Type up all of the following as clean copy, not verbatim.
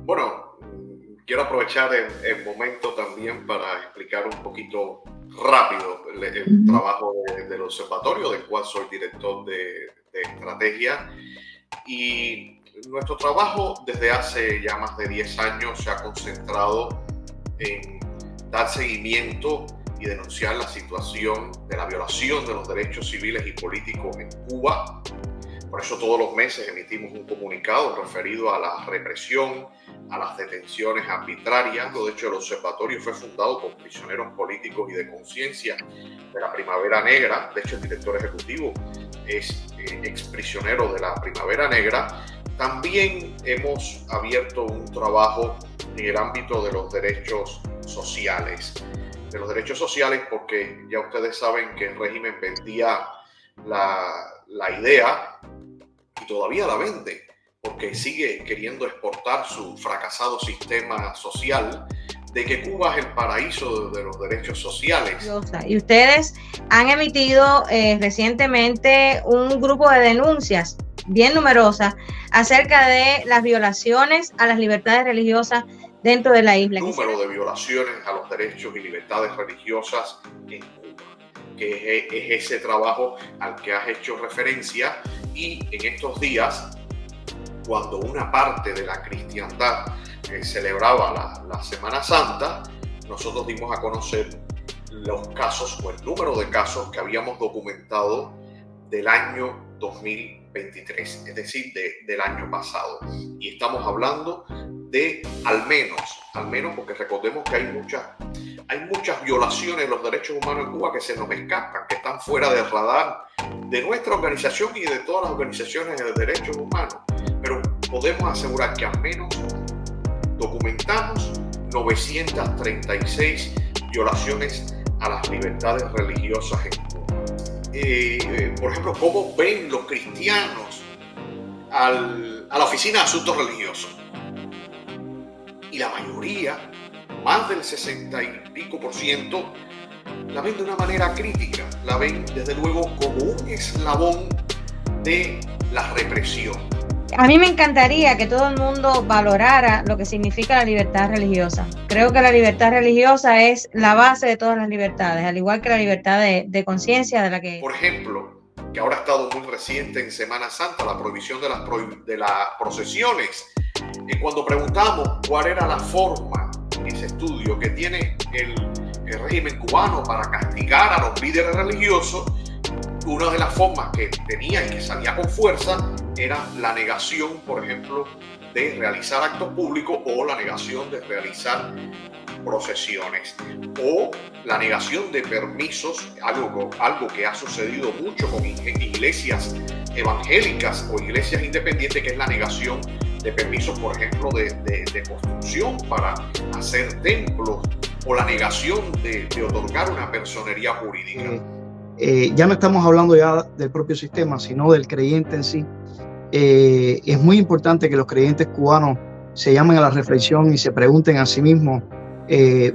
Bueno, quiero aprovechar el momento también para explicar un poquito rápido el Ujú. trabajo del observatorio, del cual soy director de estrategia. Y nuestro trabajo desde hace ya más de 10 años se ha concentrado en dar seguimiento y denunciar la situación de la violación de los derechos civiles y políticos en Cuba. Por eso todos los meses emitimos un comunicado referido a la represión, a las detenciones arbitrarias. De hecho, el observatorio fue fundado por prisioneros políticos y de conciencia de la Primavera Negra. De hecho, el director ejecutivo es exprisionero de la Primavera Negra. También hemos abierto un trabajo en el ámbito de los derechos sociales. De los derechos sociales porque ya ustedes saben que el régimen vendía la idea y todavía la vende porque sigue queriendo exportar su fracasado sistema social de que Cuba es el paraíso de los derechos sociales. Y ustedes han emitido recientemente un grupo de denuncias bien numerosas acerca de las violaciones a las libertades religiosas dentro de la isla. El número de violaciones a los derechos y libertades religiosas en Cuba, que es ese trabajo al que has hecho referencia. Y en estos días, cuando una parte de la cristiandad celebraba la Semana Santa, nosotros dimos a conocer los casos o el número de casos que habíamos documentado del año 2023, es decir, del año pasado. Y estamos hablando de al menos porque recordemos que hay muchas violaciones de los derechos humanos en Cuba que se nos escapan, que están fuera del radar de nuestra organización y de todas las organizaciones de derechos humanos. Pero podemos asegurar que al menos documentamos 936 violaciones a las libertades religiosas en Cuba. Por ejemplo, ¿cómo ven los cristianos a la Oficina de Asuntos Religiosos? Y la mayoría, más del 60 y pico %, la ven de una manera crítica, la ven desde luego como un eslabón de la represión. A mí me encantaría que todo el mundo valorara lo que significa la libertad religiosa. Creo que la libertad religiosa es la base de todas las libertades, al igual que la libertad de conciencia de la que... Por ejemplo, que ahora ha estado muy reciente en Semana Santa, la prohibición de las procesiones. Cuando preguntamos cuál era la forma en ese estudio que tiene el régimen cubano para castigar a los líderes religiosos, una de las formas que tenía y que salía con fuerza era la negación, por ejemplo, de realizar actos públicos o la negación de realizar procesiones o la negación de permisos, algo que ha sucedido mucho con iglesias evangélicas o iglesias independientes, que es la negación de permisos, por ejemplo, de construcción para hacer templos o la negación de otorgar una personería jurídica. Ya no estamos hablando ya del propio sistema, sino del creyente en sí. Es muy importante que los creyentes cubanos se llamen a la reflexión y se pregunten a sí mismos,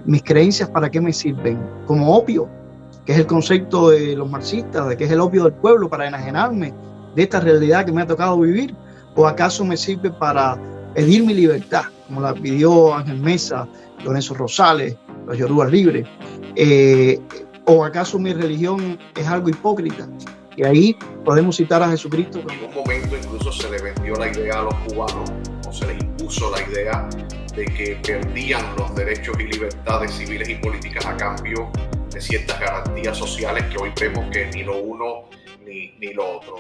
mis creencias, ¿para qué me sirven? Como opio, que es el concepto de los marxistas, de que es el opio del pueblo, para enajenarme de esta realidad que me ha tocado vivir, o acaso me sirve para pedir mi libertad, como la pidió Ángel Mesa, Lorenzo Rosales, los Yorubas Libres, o acaso mi religión es algo hipócrita. Y ahí podemos citar a Jesucristo. En un momento incluso se le vendió la idea a los cubanos, o se les impuso la idea de que perdían los derechos y libertades civiles y políticas a cambio de ciertas garantías sociales que hoy vemos que ni lo uno ni lo otro.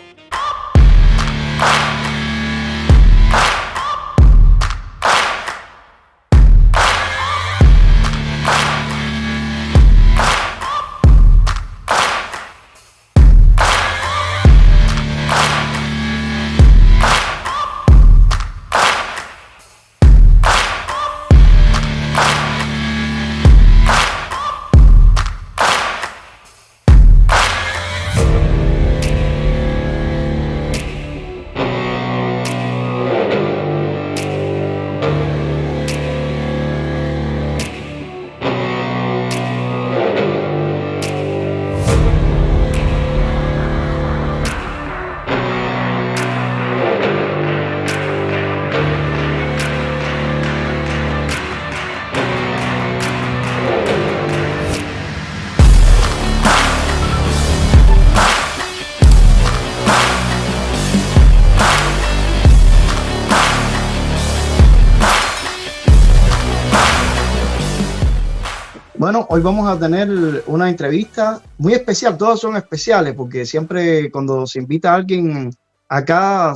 Bueno, hoy vamos a tener una entrevista muy especial, todas son especiales porque siempre cuando se invita a alguien acá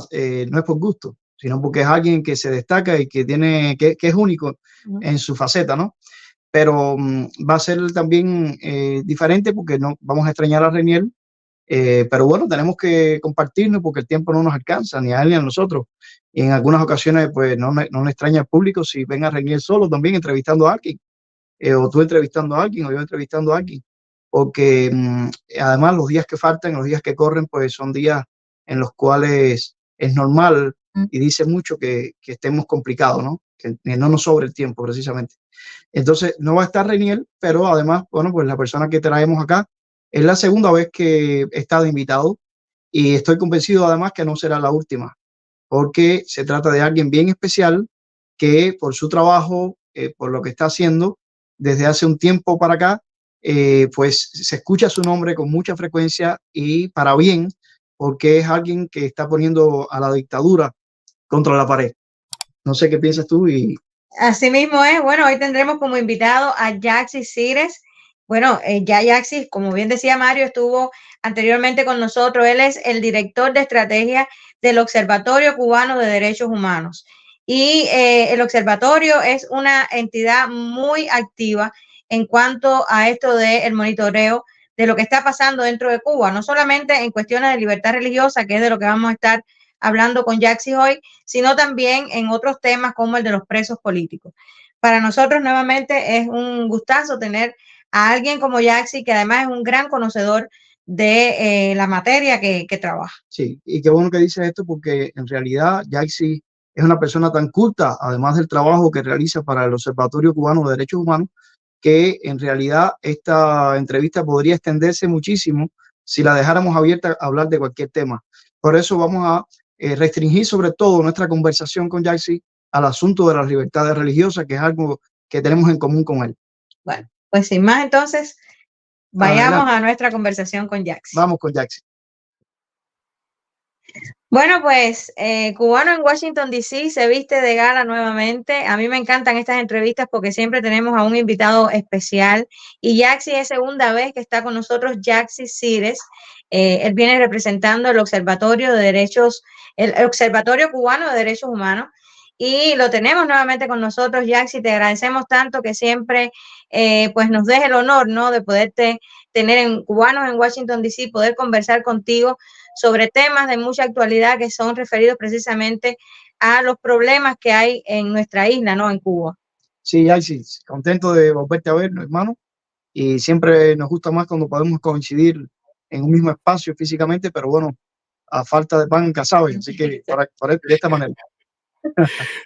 no es por gusto, sino porque es alguien que se destaca y que que es único en su faceta, ¿no? Pero va a ser también diferente porque no vamos a extrañar a Reniel, pero bueno, tenemos que compartirnos porque el tiempo no nos alcanza, ni a él ni a nosotros. Y en algunas ocasiones, pues no le extraña al público si ven a Reniel solo también entrevistando a alguien, o tú entrevistando a alguien, o yo entrevistando a alguien, porque además los días que faltan, los días que corren, pues son días en los cuales es normal y dice mucho que estemos complicados, ¿no? Que no nos sobre el tiempo precisamente. Entonces, no va a estar Reniel, pero además, bueno, pues la persona que traemos acá es la segunda vez que está de invitado y estoy convencido además que no será la última, porque se trata de alguien bien especial que por su trabajo, por lo que está haciendo desde hace un tiempo para acá, pues se escucha su nombre con mucha frecuencia y para bien, porque es alguien que está poniendo a la dictadura contra la pared. No sé qué piensas tú y Así mismo es. Bueno, hoy tendremos como invitado a Yaxis Cires. Bueno, ya Yaxis, como bien decía Mario, estuvo anteriormente con nosotros. Él es el director de estrategia del Observatorio Cubano de Derechos Humanos. Y el observatorio es una entidad muy activa en cuanto a esto del monitoreo de lo que está pasando dentro de Cuba, no solamente en cuestiones de libertad religiosa, que es de lo que vamos a estar hablando con Yaxis hoy, sino también en otros temas como el de los presos políticos. Para nosotros nuevamente es un gustazo tener a alguien como Yaxi, que además es un gran conocedor de la materia que trabaja. sí, y qué bueno que dices esto porque en realidad Yaxi es una persona tan culta, además del trabajo que realiza para el Observatorio Cubano de Derechos Humanos, que en realidad esta entrevista podría extenderse muchísimo si la dejáramos abierta a hablar de cualquier tema. Por eso vamos a restringir sobre todo nuestra conversación con Yaxi al asunto de las libertades religiosas, que es algo que tenemos en común con él. Bueno, pues sin más entonces, vayamos Adelante, a nuestra conversación con Yaxi. vamos con Yaxi. Bueno, pues Cubano en Washington, D.C. se viste de gala nuevamente. A mí me encantan estas entrevistas porque siempre tenemos a un invitado especial y Yaxi es segunda vez que está con nosotros, Yaxi Cires. Él viene representando el Observatorio de Derechos, el Observatorio Cubano de Derechos Humanos y lo tenemos nuevamente con nosotros, Yaxi. Te agradecemos tanto que siempre pues nos des el honor, ¿no?, de poderte tener en Cubanos en Washington, D.C., poder conversar contigo sobre temas de mucha actualidad que son referidos precisamente a los problemas que hay en nuestra isla, ¿no?, en Cuba. Sí, Yaxi, contento de volverte a ver, hermano. Y siempre nos gusta más cuando podemos coincidir en un mismo espacio físicamente, pero bueno, a falta de pan nunca saben, así que de esta manera.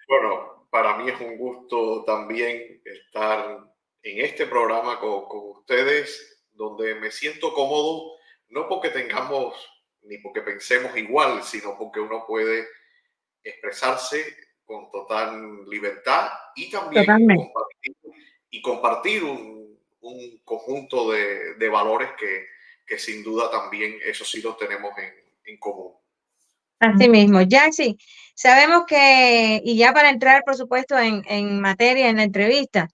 Bueno, para mí es un gusto también estar en este programa con ustedes, donde me siento cómodo, no porque tengamos ni porque pensemos igual, sino porque uno puede expresarse con total libertad y también Totalmente. compartir un conjunto de valores que sin duda también eso sí lo tenemos en común. Así mismo, Yaxi, sabemos que, y ya para entrar, por supuesto, en materia, en la entrevista,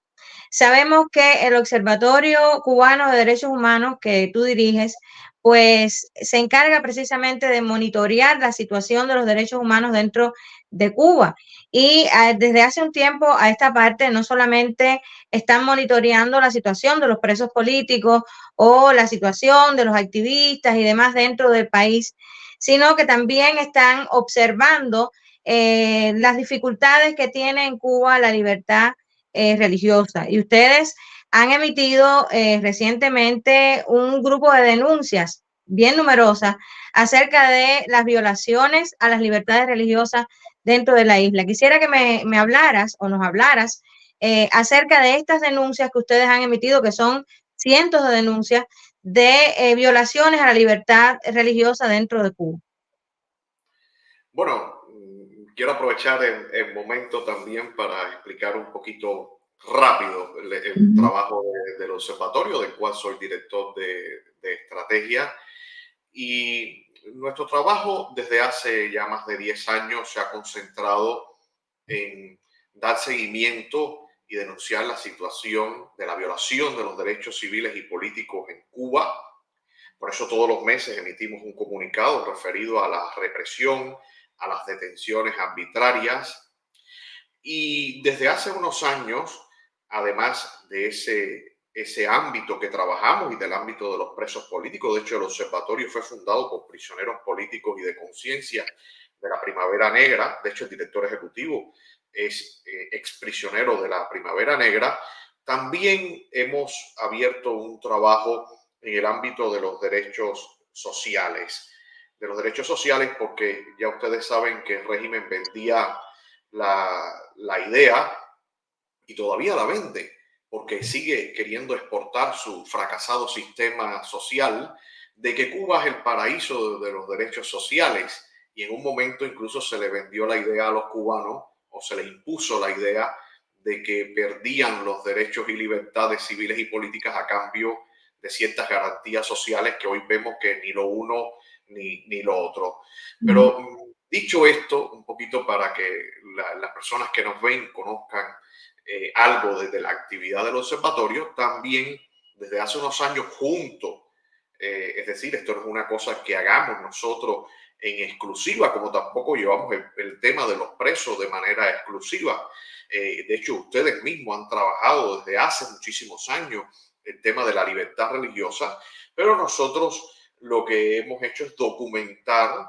sabemos que el Observatorio Cubano de Derechos Humanos que tú diriges, pues se encarga precisamente de monitorear la situación de los derechos humanos dentro de Cuba. Y desde hace un tiempo a esta parte no solamente están monitoreando la situación de los presos políticos o la situación de los activistas y demás dentro del país, sino que también están observando las dificultades que tiene en Cuba la libertad religiosa. Y ustedes han emitido recientemente un grupo de denuncias bien numerosas acerca de las violaciones a las libertades religiosas dentro de la isla. Quisiera que me hablaras o nos hablaras acerca de estas denuncias que ustedes han emitido, que son cientos de denuncias de violaciones a la libertad religiosa dentro de Cuba. Bueno, quiero aprovechar el momento también para explicar un poquito rápido el trabajo del observatorio, del cual soy director de estrategia. Y nuestro trabajo desde hace ya más de 10 años se ha concentrado en dar seguimiento y denunciar la situación de la violación de los derechos civiles y políticos en Cuba. Por eso todos los meses emitimos un comunicado referido a la represión, a las detenciones arbitrarias. Y desde hace unos años, además de ese ámbito que trabajamos y del ámbito de los presos políticos, de hecho el observatorio fue fundado por prisioneros políticos y de conciencia de la Primavera Negra. De hecho el director ejecutivo es exprisionero de la Primavera Negra. También hemos abierto un trabajo en el ámbito de los derechos sociales. De los derechos sociales porque ya ustedes saben que el régimen vendía la idea, y todavía la vende, porque sigue queriendo exportar su fracasado sistema social, de que Cuba es el paraíso de los derechos sociales. Y en un momento incluso se le vendió la idea a los cubanos, o se le impuso la idea de que perdían los derechos y libertades civiles y políticas a cambio de ciertas garantías sociales que hoy vemos que ni lo uno ni lo otro. Pero dicho esto, un poquito para que las personas que nos ven conozcan algo desde la actividad del observatorio, también desde hace unos años juntos, es decir, esto no es una cosa que hagamos nosotros en exclusiva, como tampoco llevamos el tema de los presos de manera exclusiva. De hecho, ustedes mismos han trabajado desde hace muchísimos años el tema de la libertad religiosa, pero nosotros lo que hemos hecho es documentar,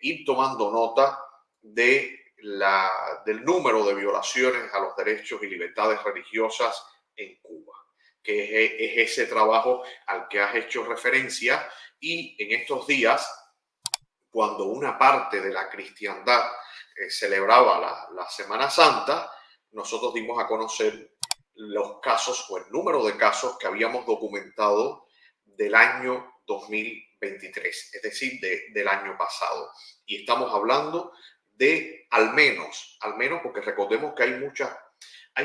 ir tomando nota del número de violaciones a los derechos y libertades religiosas en Cuba, que es ese trabajo al que has hecho referencia. Y en estos días, cuando una parte de la cristiandad celebraba la Semana Santa, nosotros dimos a conocer los casos o el número de casos que habíamos documentado del año 2023, es decir, del año pasado. Y estamos hablando de al menos, porque recordemos que hay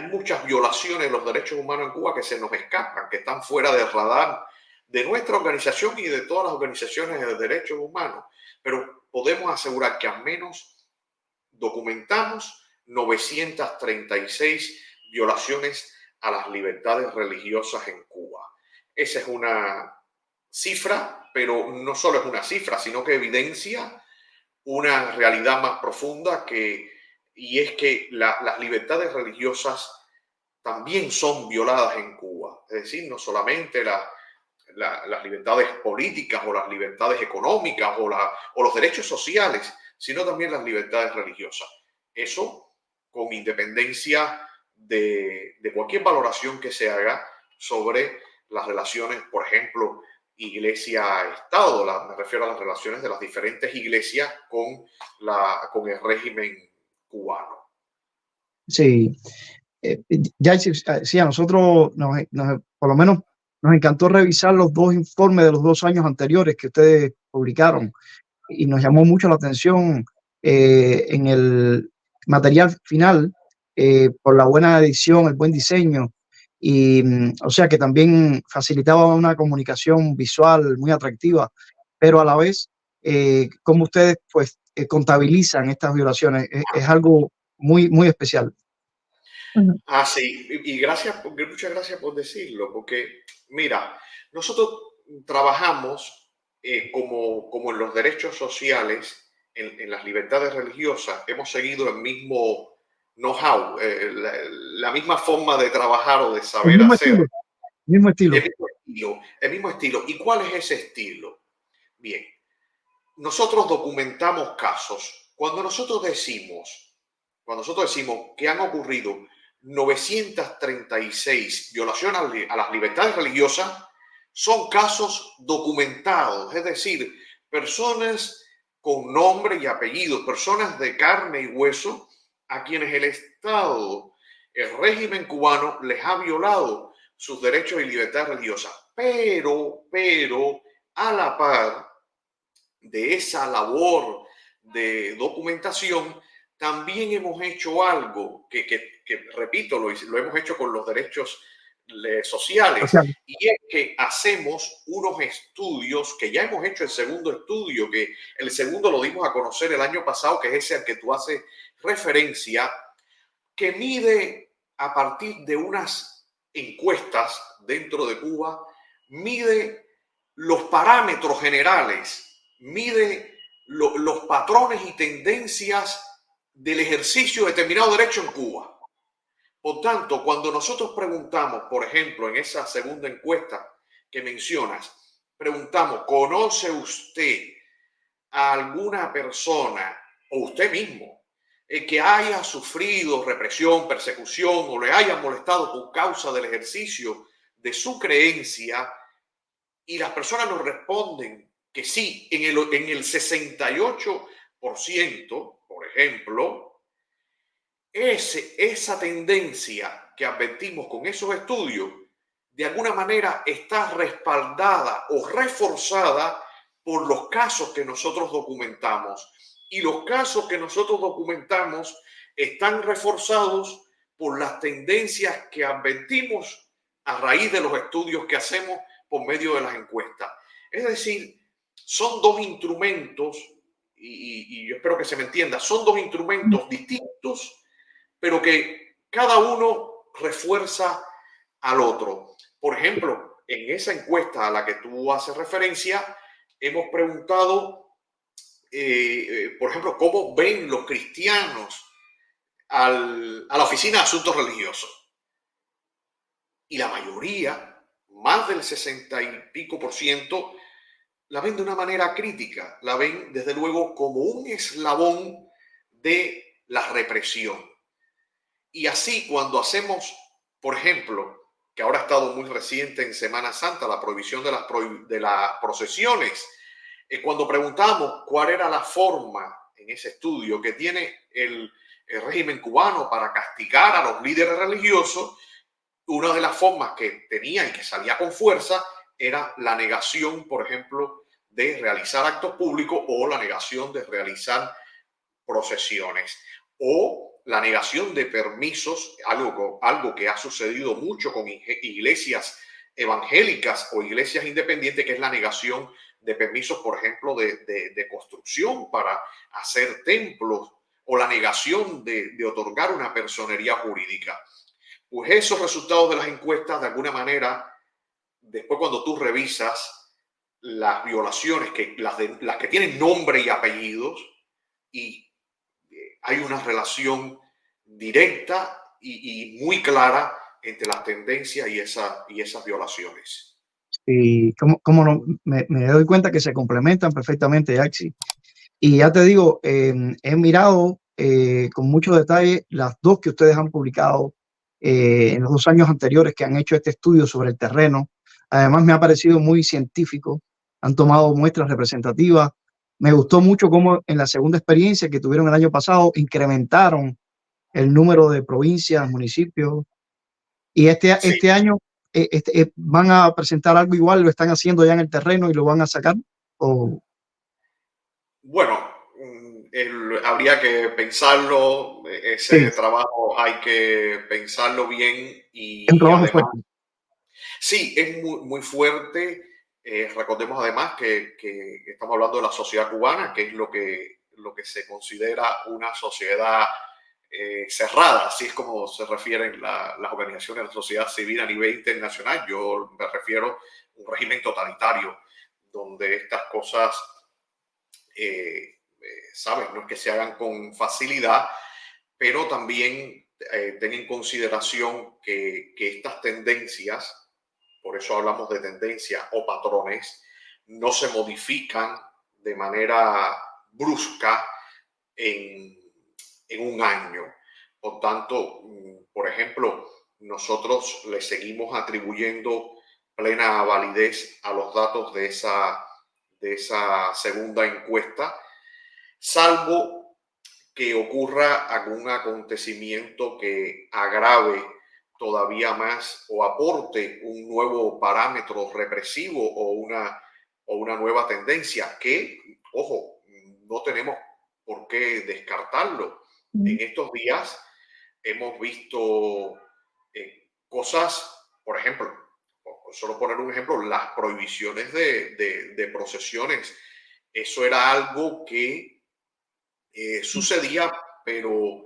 muchas violaciones de los derechos humanos en Cuba que se nos escapan, que están fuera del radar de nuestra organización y de todas las organizaciones de derechos humanos. Pero podemos asegurar que al menos documentamos 936 violaciones a las libertades religiosas en Cuba. Esa es una cifra, pero no solo es una cifra, sino que evidencia una realidad más profunda y es que las libertades religiosas también son violadas en Cuba. Es decir, no solamente las libertades políticas o las libertades económicas o los derechos sociales, sino también las libertades religiosas. Eso con independencia de cualquier valoración que se haga sobre las relaciones, por ejemplo, Iglesia-Estado. Me refiero a las relaciones de las diferentes iglesias con el régimen cubano. Sí, ya sí, a nosotros por lo menos nos encantó revisar los dos informes de los 2 años anteriores que ustedes publicaron y nos llamó mucho la atención en el material final por la buena edición, el buen diseño y o sea que también facilitaba una comunicación visual muy atractiva, pero a la vez como ustedes pues contabilizan estas violaciones es algo muy especial. Ah, sí, y muchas gracias por decirlo, porque mira, nosotros trabajamos como en los derechos sociales, en las libertades religiosas, hemos seguido el mismo know-how, la misma forma de trabajar o de saber hacer. Mismo estilo. El mismo estilo. ¿Y cuál es ese estilo? Bien, nosotros documentamos casos. Cuando nosotros decimos que han ocurrido 936 violaciones a las libertades religiosas, son casos documentados, es decir, personas con nombre y apellido, personas de carne y hueso a quienes el Estado, el régimen cubano les ha violado sus derechos y libertades religiosas. Pero a la par de esa labor de documentación, también hemos hecho algo que repito, lo hemos hecho con los derechos sociales, y es que hacemos unos estudios, que ya hemos hecho el segundo estudio, que el segundo lo dimos a conocer el año pasado, que es ese al que tú haces referencia, que mide a partir de unas encuestas dentro de Cuba, mide los parámetros generales, mide los patrones y tendencias del ejercicio de determinado derecho en Cuba. Por tanto, cuando nosotros preguntamos, por ejemplo, en esa segunda encuesta que mencionas, preguntamos, ¿conoce usted a alguna persona o usted mismo que haya sufrido represión, persecución o le haya molestado por causa del ejercicio de su creencia? Y las personas nos responden que sí, en el 68%, por ejemplo, esa tendencia que advertimos con esos estudios, de alguna manera está respaldada o reforzada por los casos que nosotros documentamos. Y los casos que nosotros documentamos están reforzados por las tendencias que advertimos a raíz de los estudios que hacemos por medio de las encuestas. Es decir, son dos instrumentos, y yo espero que se me entienda, son dos instrumentos distintos, pero que cada uno refuerza al otro. Por ejemplo, en esa encuesta a la que tú haces referencia, hemos preguntado, por ejemplo, cómo ven los cristianos a la Oficina de Asuntos Religiosos. Y la mayoría, más del 60 y pico %, la ven de una manera crítica, la ven desde luego como un eslabón de la represión. Y así cuando hacemos, por ejemplo, que ahora ha estado muy reciente en Semana Santa, la prohibición de las procesiones, cuando preguntamos cuál era la forma en ese estudio que tiene el régimen cubano para castigar a los líderes religiosos, una de las formas que tenía y que salía con fuerza era la negación, por ejemplo, de realizar actos públicos o la negación de realizar procesiones o la negación de permisos, algo que ha sucedido mucho con iglesias evangélicas o iglesias independientes, que es la negación de permisos, por ejemplo, de construcción para hacer templos o la negación de otorgar una personería jurídica. Pues esos resultados de las encuestas, de alguna manera, después cuando tú revisas las violaciones, las que tienen nombre y apellidos, y hay una relación directa y muy clara entre las tendencias y esas violaciones. Y como no, me doy cuenta que se complementan perfectamente, Yaxi. Y ya te digo, he mirado con mucho detalle las dos que ustedes han publicado en los 2 años anteriores que han hecho este estudio sobre el terreno. Además, me ha parecido muy científico. Han tomado muestras representativas. Me gustó mucho cómo en la segunda experiencia que tuvieron el año pasado incrementaron el número de provincias, municipios. Y Sí. este año van a presentar algo igual, lo están haciendo ya en el terreno y lo van a sacar. ¿O? Bueno, habría que pensarlo, ese Sí, trabajo hay que pensarlo bien es un y trabajo además, fuerte. sí, es muy, muy fuerte. Recordemos además que estamos hablando de la sociedad cubana, que es lo que se considera una sociedad cerrada, así es como se refieren las organizaciones de la sociedad civil a nivel internacional. Yo me refiero a un régimen totalitario, donde estas cosas, ¿sabes? No es que se hagan con facilidad, pero también ten en consideración que estas tendencias, por eso hablamos de tendencias o patrones, no se modifican de manera brusca en, en un año. Por tanto, por ejemplo, nosotros le seguimos atribuyendo plena validez a los datos de esa segunda encuesta, salvo que ocurra algún acontecimiento que agrave todavía más o aporte un nuevo parámetro represivo o una nueva tendencia que, ojo, no tenemos por qué descartarlo. En estos días hemos visto cosas, por ejemplo, solo poner un ejemplo, las prohibiciones de procesiones. Eso era algo que sucedía, pero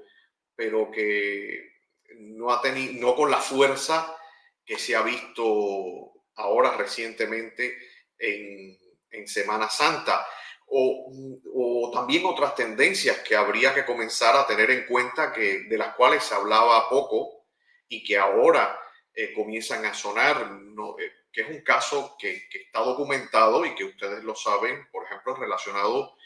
que no con la fuerza que se ha visto ahora recientemente en Semana Santa. O también otras tendencias que habría que comenzar a tener en cuenta, de las cuales se hablaba poco y que ahora comienzan a sonar, ¿no? Que es un caso que está documentado y que ustedes lo saben, por ejemplo, relacionado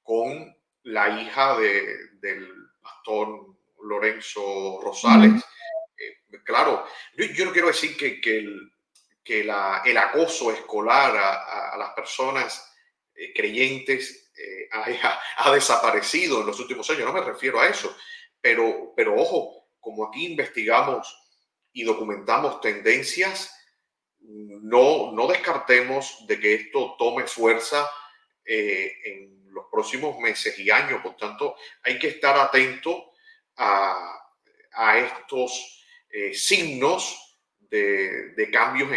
con la hija del pastor Lorenzo Rosales. Claro, yo no quiero decir que el acoso escolar a las personas creyentes ha desaparecido en los últimos años, no me refiero a eso, pero ojo, como aquí investigamos y documentamos tendencias, no descartemos de que esto tome fuerza en los próximos meses y años. Por tanto, hay que estar atento a estos signos de cambios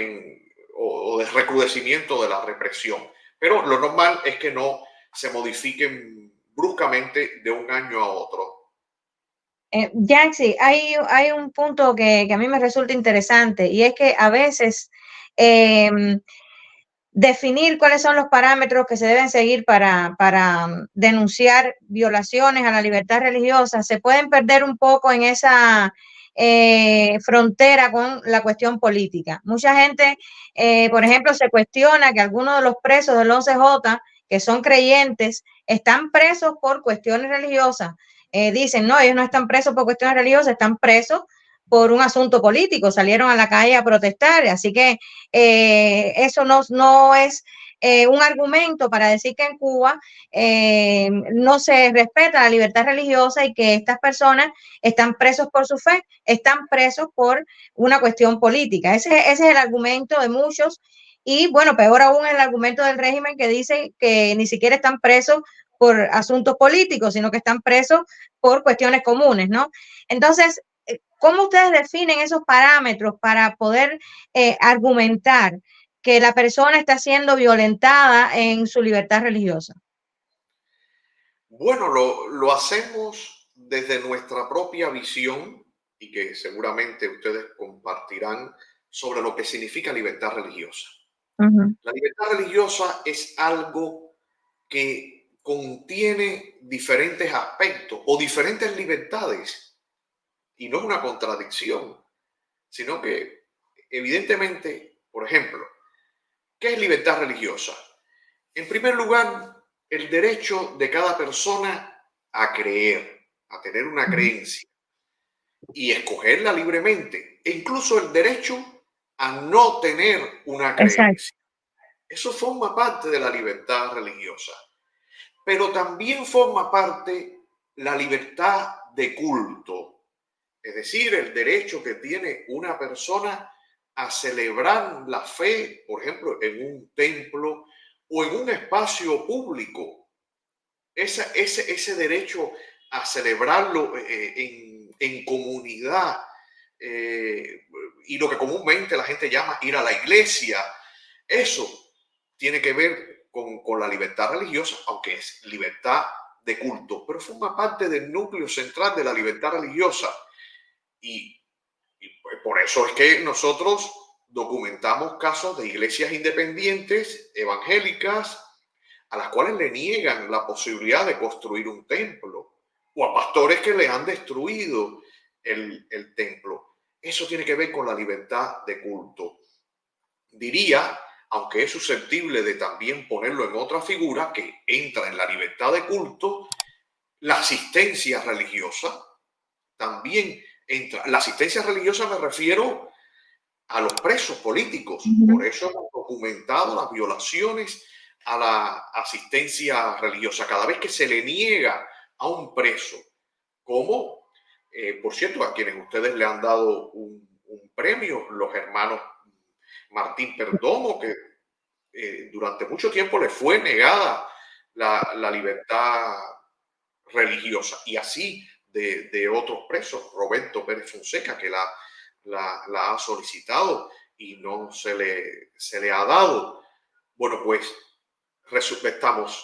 o de recrudecimiento de la represión. Pero lo normal es que no se modifiquen bruscamente de un año a otro. Yaxi, hay un punto que a mí me resulta interesante, y es que a veces definir cuáles son los parámetros que se deben seguir para denunciar violaciones a la libertad religiosa se pueden perder un poco en esa frontera con la cuestión política. Mucha gente, por ejemplo, se cuestiona que algunos de los presos del 11J, que son creyentes, están presos por cuestiones religiosas. Dicen, no, ellos no están presos por cuestiones religiosas, están presos por un asunto político, salieron a la calle a protestar, así que eso no es un argumento para decir que en Cuba no se respeta la libertad religiosa y que estas personas están presos por su fe, están presos por una cuestión política. Ese es el argumento de muchos, y bueno, peor aún el argumento del régimen, que dice que ni siquiera están presos por asuntos políticos, sino que están presos por cuestiones comunes, ¿no? Entonces, ¿cómo ustedes definen esos parámetros para poder argumentar que la persona está siendo violentada en su libertad religiosa? Bueno, lo hacemos desde nuestra propia visión y que seguramente ustedes compartirán sobre lo que significa libertad religiosa. La libertad religiosa es algo que contiene diferentes aspectos o diferentes libertades, y no es una contradicción, sino que evidentemente, por ejemplo, ¿qué es libertad religiosa? En primer lugar, el derecho de cada persona a creer, a tener una creencia y escogerla libremente, e incluso el derecho a no tener una Exacto. creencia. Eso forma parte de la libertad religiosa, pero también forma parte la libertad de culto, es decir, el derecho que tiene una persona a celebrar la fe, por ejemplo, en un templo o en un espacio público. Ese derecho a celebrarlo en comunidad, y lo que comúnmente la gente llama ir a la iglesia, eso tiene que ver con la libertad religiosa, aunque es libertad de culto, pero forma parte del núcleo central de la libertad religiosa. Y por eso es que nosotros documentamos casos de iglesias independientes, evangélicas, a las cuales le niegan la posibilidad de construir un templo, o a pastores que le han destruido el templo. Eso tiene que ver con la libertad de culto. Diría, aunque es susceptible de también ponerlo en otra figura que entra en la libertad de culto, la asistencia religiosa también entra. La asistencia religiosa me refiero a los presos políticos. Por eso hemos documentado las violaciones a la asistencia religiosa. Cada vez que se le niega a un preso, como por cierto, a quienes ustedes le han dado un premio, los hermanos Martín Perdomo, que durante mucho tiempo le fue negada la libertad religiosa, y así de otros presos, Roberto Pérez Fonseca, que la ha solicitado y no se le ha dado. Bueno, pues respetamos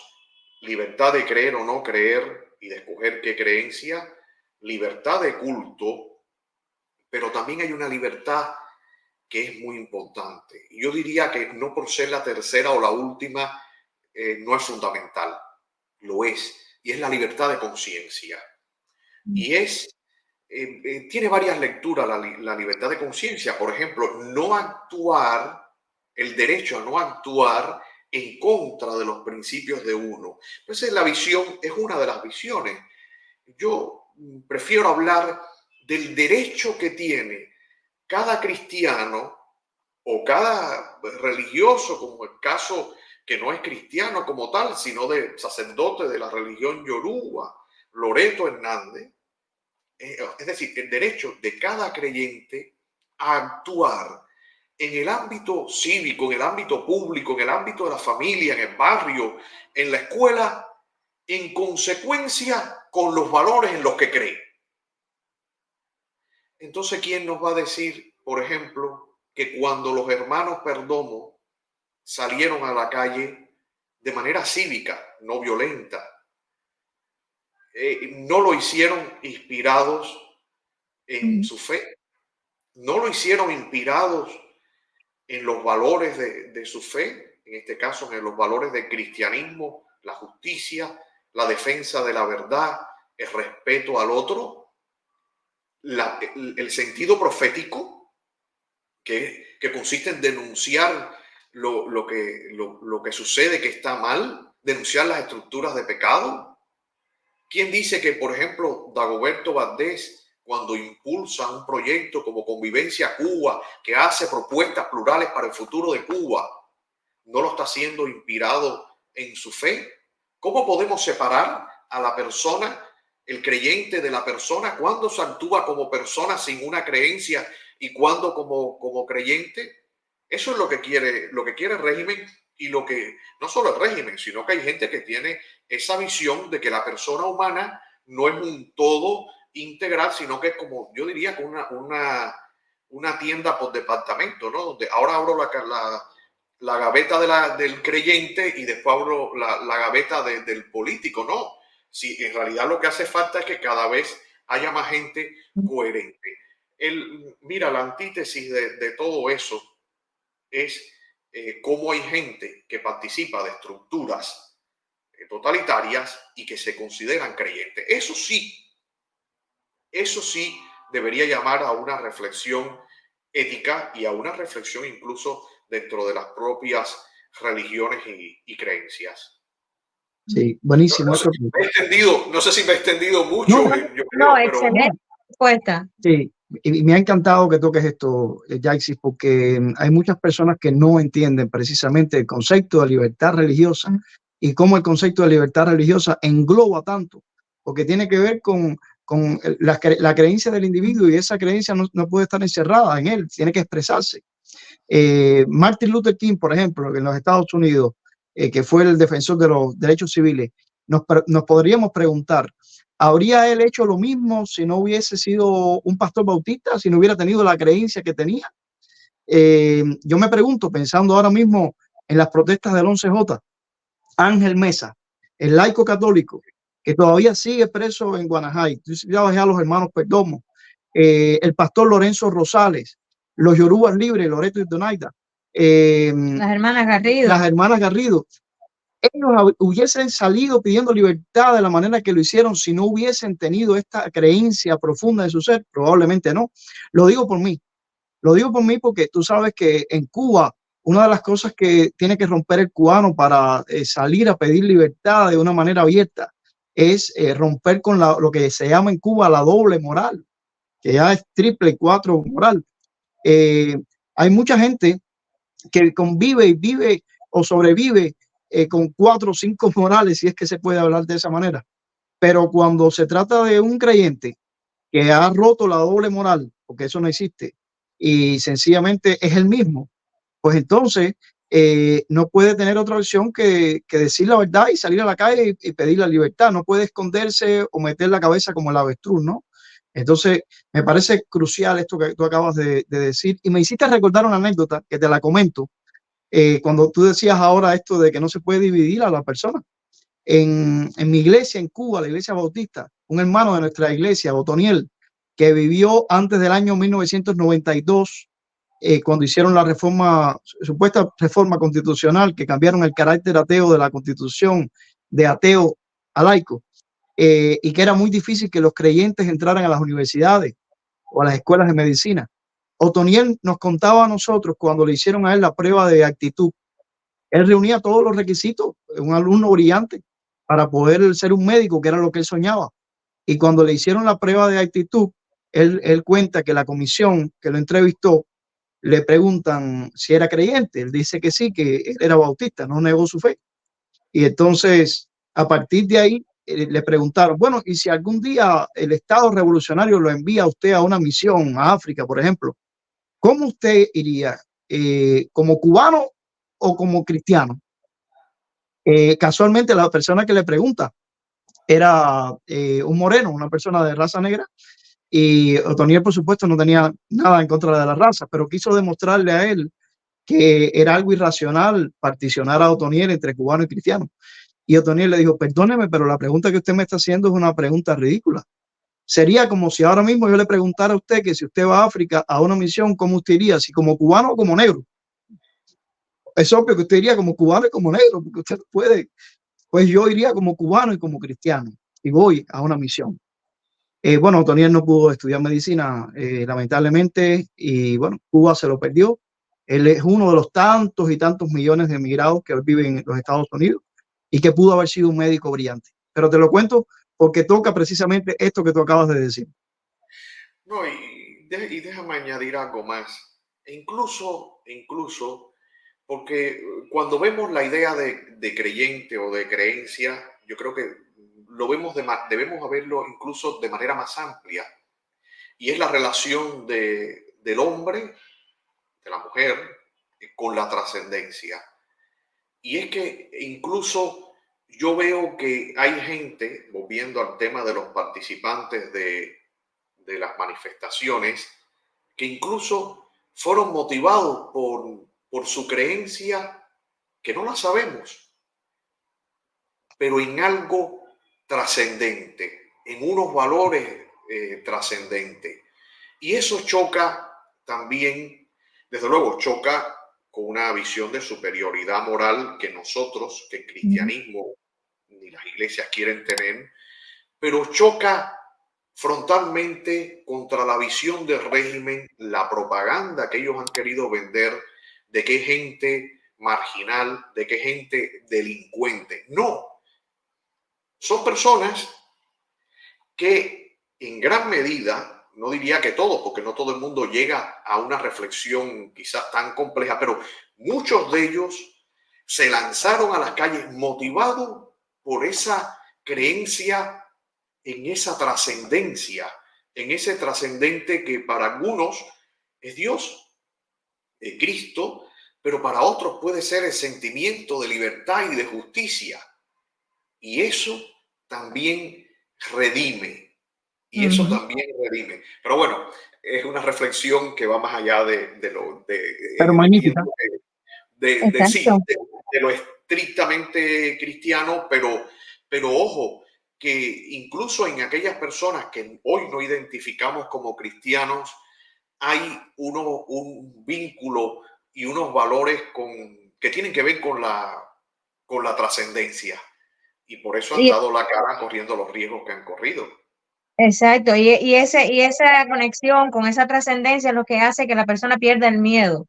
libertad de creer o no creer y de escoger qué creencia, libertad de culto, pero también hay una libertad que es muy importante. Yo diría que no por ser la tercera o la última, no es fundamental, lo es, y es la libertad de conciencia. Y tiene varias lecturas la libertad de conciencia. Por ejemplo, no actuar, el derecho a no actuar en contra de los principios de uno. Entonces la visión es una de las visiones. Yo prefiero hablar del derecho que tiene cada cristiano o cada religioso, como el caso que no es cristiano como tal, sino de sacerdote de la religión yoruba, Loreto Hernández. Es decir, el derecho de cada creyente a actuar en el ámbito cívico, en el ámbito público, en el ámbito de la familia, en el barrio, en la escuela, en consecuencia con los valores en los que cree. Entonces, ¿quién nos va a decir, por ejemplo, que cuando los hermanos Perdomo salieron a la calle de manera cívica, no violenta, no lo hicieron inspirados en su fe, no lo hicieron inspirados en los valores de su fe, en este caso en los valores del cristianismo, la justicia, la defensa de la verdad, el respeto al otro, el sentido profético que consiste en denunciar lo que sucede que está mal, denunciar las estructuras de pecado. ¿Quién dice que, por ejemplo, Dagoberto Valdés, cuando impulsa un proyecto como Convivencia Cuba, que hace propuestas plurales para el futuro de Cuba, no lo está haciendo inspirado en su fe? ¿Cómo podemos separar a la persona, el creyente, de la persona cuando se actúa como persona sin una creencia y cuando como creyente? Eso es lo que quiere el régimen, y lo que no solo el régimen, sino que hay gente que tiene esa visión de que la persona humana no es un todo integral, sino que es como, yo diría, que una tienda por departamento, ¿no? Donde ahora abro la gaveta del creyente y después abro la gaveta del político, ¿no? Si en realidad lo que hace falta es que cada vez haya más gente coherente. Mira, la antítesis de todo eso es cómo hay gente que participa de estructuras totalitarias y que se consideran creyentes. Eso sí debería llamar a una reflexión ética y a una reflexión incluso dentro de las propias religiones y creencias. Sí, buenísimo. No sé si me he extendido mucho. No, excelente respuesta. Sí, y me ha encantado que toques esto, Yaixis, porque hay muchas personas que no entienden precisamente el concepto de libertad religiosa y cómo el concepto de libertad religiosa engloba tanto, porque tiene que ver con la creencia del individuo, y esa creencia no puede estar encerrada en él, tiene que expresarse. Martin Luther King, por ejemplo, en los Estados Unidos, que fue el defensor de los derechos civiles, nos podríamos preguntar, ¿habría él hecho lo mismo si no hubiese sido un pastor bautista, si no hubiera tenido la creencia que tenía? Yo me pregunto, pensando ahora mismo en las protestas del 11J, Ángel Mesa, el laico católico, que todavía sigue preso en Guanajay, ya bajé a los hermanos Perdomo, el pastor Lorenzo Rosales, los Yorubas Libres, Loreto y Donaida, las hermanas Garrido. Ellos hubiesen salido pidiendo libertad de la manera que lo hicieron si no hubiesen tenido esta creencia profunda de su ser. Probablemente no. Lo digo por mí porque tú sabes que en Cuba una de las cosas que tiene que romper el cubano para salir a pedir libertad de una manera abierta es romper con lo que se llama en Cuba la doble moral, que ya es triple, cuatro moral. Hay mucha gente que convive y vive o sobrevive con 4 o 5 morales, si es que se puede hablar de esa manera. Pero cuando se trata de un creyente que ha roto la doble moral, porque eso no existe, y sencillamente es el mismo, pues entonces no puede tener otra opción que decir la verdad y salir a la calle y pedir la libertad. No puede esconderse o meter la cabeza como el avestruz, ¿no? Entonces, me parece crucial esto que tú acabas de decir, y me hiciste recordar una anécdota que te la comento. Cuando tú decías ahora esto de que no se puede dividir a la persona. En mi iglesia en Cuba, la iglesia bautista, un hermano de nuestra iglesia, Otoniel, que vivió antes del año 1992, cuando hicieron la reforma, supuesta reforma constitucional, que cambiaron el carácter ateo de la Constitución de ateo a laico, y que era muy difícil que los creyentes entraran a las universidades o a las escuelas de medicina. Otoniel nos contaba a nosotros cuando le hicieron a él la prueba de actitud. Él reunía todos los requisitos, un alumno brillante, para poder ser un médico, que era lo que él soñaba. Y cuando le hicieron la prueba de actitud, él cuenta que la comisión que lo entrevistó le preguntan si era creyente. Él dice que sí, que él era bautista, no negó su fe. Y entonces, a partir de ahí, le preguntaron, bueno, y si algún día el Estado revolucionario lo envía a usted a una misión a África, por ejemplo, ¿cómo usted iría? ¿Como cubano o como cristiano? Casualmente, la persona que le pregunta era un moreno, una persona de raza negra, y Otoniel, por supuesto, no tenía nada en contra de la raza, pero quiso demostrarle a él que era algo irracional particionar a Otoniel entre cubano y cristiano. Y Otoniel le dijo, perdóneme, pero la pregunta que usted me está haciendo es una pregunta ridícula. Sería como si ahora mismo yo le preguntara a usted que si usted va a África a una misión, ¿cómo usted iría? ¿Si como cubano o como negro? Es obvio que usted iría como cubano y como negro, porque usted puede. Pues yo iría como cubano y como cristiano y voy a una misión. Bueno, Otoniel no pudo estudiar medicina, lamentablemente, y bueno, Cuba se lo perdió. Él es uno de los tantos y tantos millones de emigrados que hoy viven en los Estados Unidos y que pudo haber sido un médico brillante. Pero te lo cuento porque toca precisamente esto que tú acabas de decir. No, y déjame añadir algo más. Incluso, porque cuando vemos la idea de creyente o de creencia, yo creo que debemos verlo incluso de manera más amplia. Y es la relación del hombre, de la mujer, con la trascendencia. Y es que incluso yo veo que hay gente, volviendo al tema de los participantes de las manifestaciones, que incluso fueron motivados por su creencia, que no la sabemos, pero en algo trascendente, en unos valores trascendentes. Y eso choca también, desde luego, choca con una visión de superioridad moral que nosotros, que el cristianismo ni las iglesias quieren tener, pero choca frontalmente contra la visión del régimen, la propaganda que ellos han querido vender de que es gente marginal, de que es gente delincuente. No, son personas que en gran medida, no diría que todos, porque no todo el mundo llega a una reflexión quizás tan compleja, pero muchos de ellos se lanzaron a las calles motivados por esa creencia en esa trascendencia, en ese trascendente que para algunos es Dios, es Cristo, pero para otros puede ser el sentimiento de libertad y de justicia. Y eso también redime. Y eso también redime. Pero bueno, es una reflexión que va más allá Pero magnífica. Sí, de lo estrictamente cristiano, pero ojo, que incluso en aquellas personas que hoy no identificamos como cristianos, hay un vínculo y unos valores que tienen que ver con la trascendencia. Y por eso han dado la cara corriendo los riesgos que han corrido. Exacto, y esa conexión con esa trascendencia es lo que hace que la persona pierda el miedo.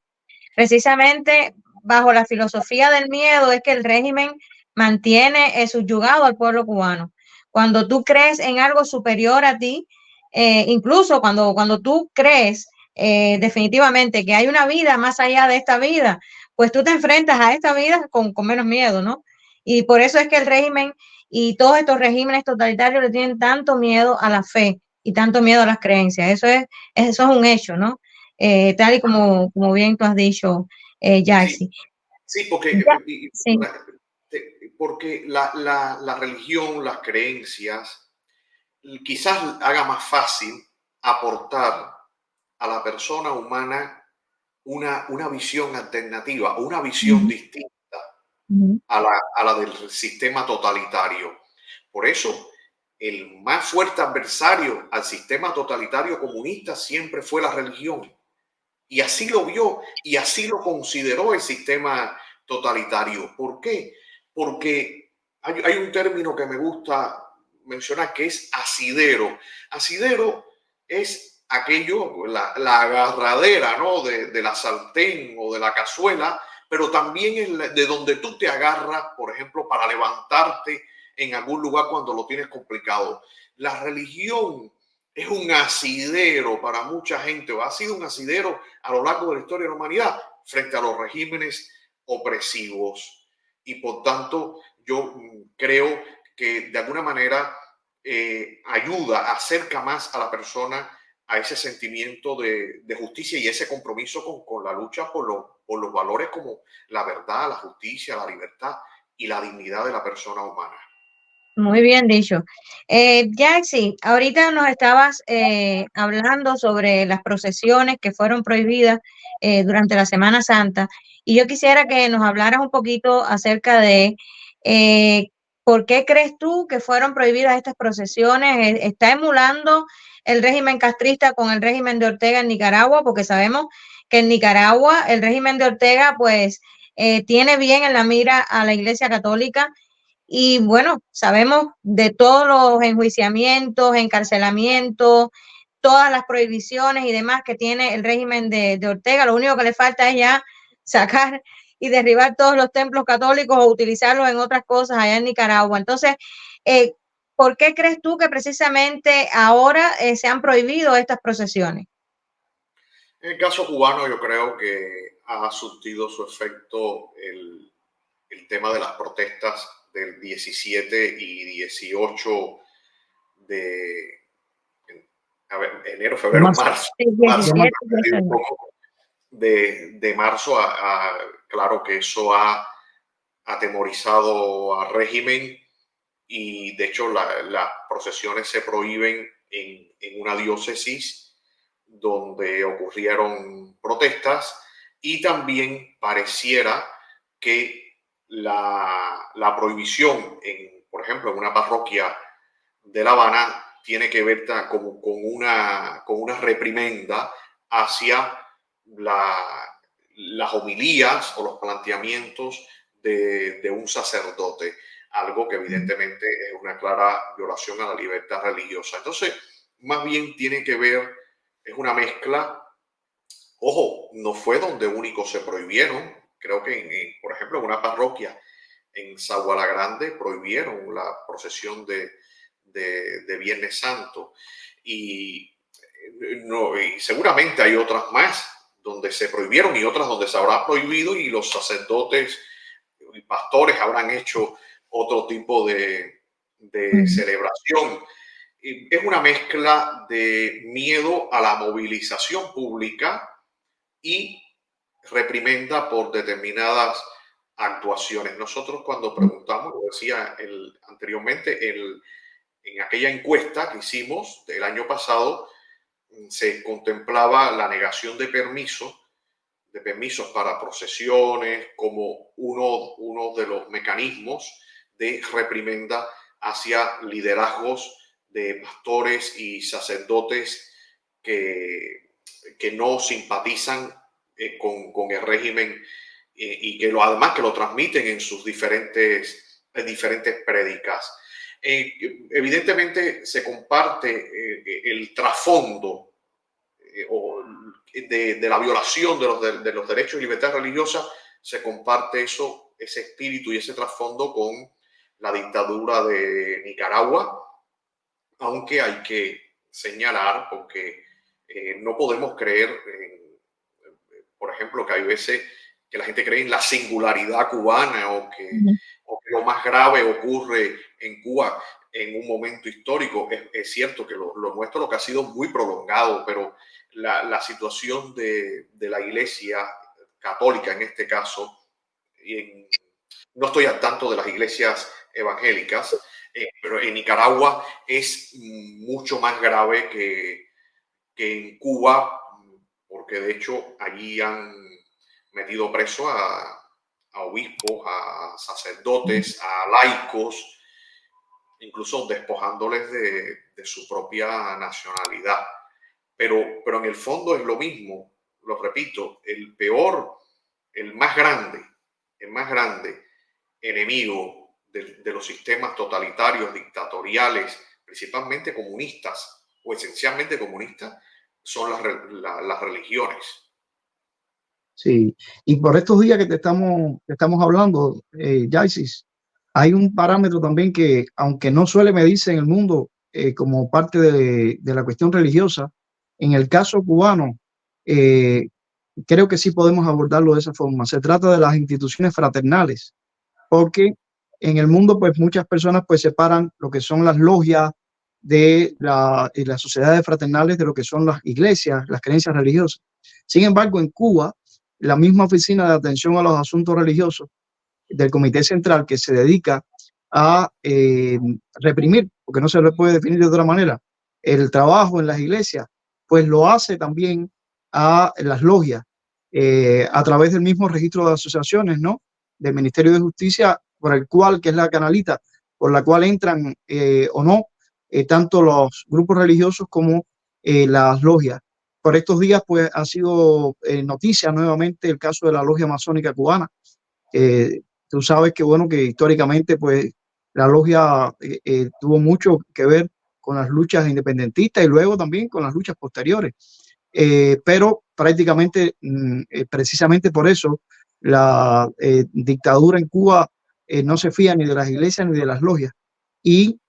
Precisamente bajo la filosofía del miedo es que el régimen mantiene subyugado al pueblo cubano. Cuando tú crees en algo superior a ti, incluso cuando tú crees definitivamente que hay una vida más allá de esta vida, pues tú te enfrentas a esta vida con menos miedo, ¿no? Y por eso es que el régimen y todos estos regímenes totalitarios le tienen tanto miedo a la fe y tanto miedo a las creencias. Eso es un hecho, ¿no? Tal y como bien tú has dicho, Jaxi. Sí, porque la religión, las creencias, quizás haga más fácil aportar a la persona humana una visión alternativa, una visión distinta a la del sistema totalitario. Por eso, el más fuerte adversario al sistema totalitario comunista siempre fue la religión. Y así lo vio y así lo consideró el sistema totalitario. ¿Por qué? Porque hay un término que me gusta mencionar que es asidero. Asidero es aquello, la agarradera, ¿no? de la sartén o de la cazuela, pero también es de donde tú te agarras, por ejemplo, para levantarte en algún lugar cuando lo tienes complicado. La religión es un asidero para mucha gente, o ha sido un asidero a lo largo de la historia de la humanidad frente a los regímenes opresivos. Y por tanto, yo creo que de alguna manera ayuda, acerca más a la persona a ese sentimiento de justicia y ese compromiso con la lucha por los valores como la verdad, la justicia, la libertad y la dignidad de la persona humana. Muy bien dicho. Jaxi, ahorita nos estabas hablando sobre las procesiones que fueron prohibidas durante la Semana Santa y yo quisiera que nos hablaras un poquito acerca de eh, por qué crees tú que fueron prohibidas estas procesiones. ¿Está emulando el régimen castrista con el régimen de Ortega en Nicaragua? Porque sabemos que en Nicaragua el régimen de Ortega pues tiene bien en la mira a la Iglesia Católica y bueno, sabemos de todos los enjuiciamientos, encarcelamientos, todas las prohibiciones y demás que tiene el régimen de Ortega. Lo único que le falta es ya sacar y derribar todos los templos católicos o utilizarlos en otras cosas allá en Nicaragua. Entonces, eh, ¿por qué crees tú que precisamente ahora se han prohibido estas procesiones? En el caso cubano, yo creo que ha surtido su efecto el tema de las protestas del 17 y 18 de enero, febrero, marzo, marzo, de marzo claro que eso ha atemorizado al régimen y de hecho las procesiones se prohíben en una diócesis donde ocurrieron protestas y también pareciera que la prohibición, por ejemplo, en una parroquia de La Habana tiene que ver con una reprimenda hacia las homilías o los planteamientos de un sacerdote, algo que evidentemente es una clara violación a la libertad religiosa. Entonces, más bien tiene que ver, es una mezcla. Ojo, no fue donde únicos se prohibieron. Creo que, por ejemplo, en una parroquia en Zaguala Grande prohibieron la procesión de Viernes Santo. Y, no, y seguramente hay otras más donde se prohibieron y otras donde se habrá prohibido y los sacerdotes y pastores habrán hecho otro tipo de celebración. Y es una mezcla de miedo a la movilización pública y reprimenda por determinadas actuaciones. Nosotros cuando preguntamos, lo decía anteriormente, en aquella encuesta que hicimos del año pasado, se contemplaba la negación de permisos para procesiones como uno de los mecanismos de reprimenda hacia liderazgos de pastores y sacerdotes que no simpatizan con el régimen y que además que lo transmiten en sus diferentes prédicas. Evidentemente se comparte el trasfondo de la violación de los derechos y libertades religiosas, se comparte ese espíritu y ese trasfondo con la dictadura de Nicaragua, aunque hay que señalar, porque no podemos creer, por ejemplo, que hay veces que la gente cree en la singularidad cubana o que lo más grave ocurre en Cuba en un momento histórico. Es cierto que lo nuestro lo que ha sido muy prolongado, pero la situación de la Iglesia católica en este caso, no estoy al tanto de las iglesias evangélicas, pero en Nicaragua es mucho más grave que en Cuba, porque de hecho allí han metido preso a obispos, a sacerdotes, a laicos. incluso despojándoles de su propia nacionalidad. Pero en el fondo es lo mismo, lo repito, el más grande enemigo de los sistemas totalitarios, dictatoriales, principalmente comunistas o esencialmente comunistas, son las religiones. Sí, y por estos días que te estamos hablando, Yaisis, hay un parámetro también que, aunque no suele medirse en el mundo como parte de la cuestión religiosa, en el caso cubano, eh, creo que sí podemos abordarlo de esa forma. Se trata de las instituciones fraternales, porque en el mundo, pues muchas personas pues separan lo que son las logias de las sociedades fraternales de lo que son las iglesias, las creencias religiosas. Sin embargo, en Cuba, la misma Oficina de Atención a los Asuntos Religiosos del Comité Central, que se dedica a reprimir, porque no se le puede definir de otra manera, el trabajo en las iglesias, pues lo hace también a las logias, a través del mismo registro de asociaciones, ¿no? Del Ministerio de Justicia, por el cual, que es la canalita, por la cual entran o no tanto los grupos religiosos como las logias. Por estos días, pues, ha sido noticia nuevamente el caso de la logia masónica cubana. Tú sabes que, bueno, que históricamente, pues, la logia tuvo mucho que ver con las luchas independentistas y luego también con las luchas posteriores. Pero prácticamente, precisamente por eso, la dictadura en Cuba no se fía ni de las iglesias ni de las logias. Y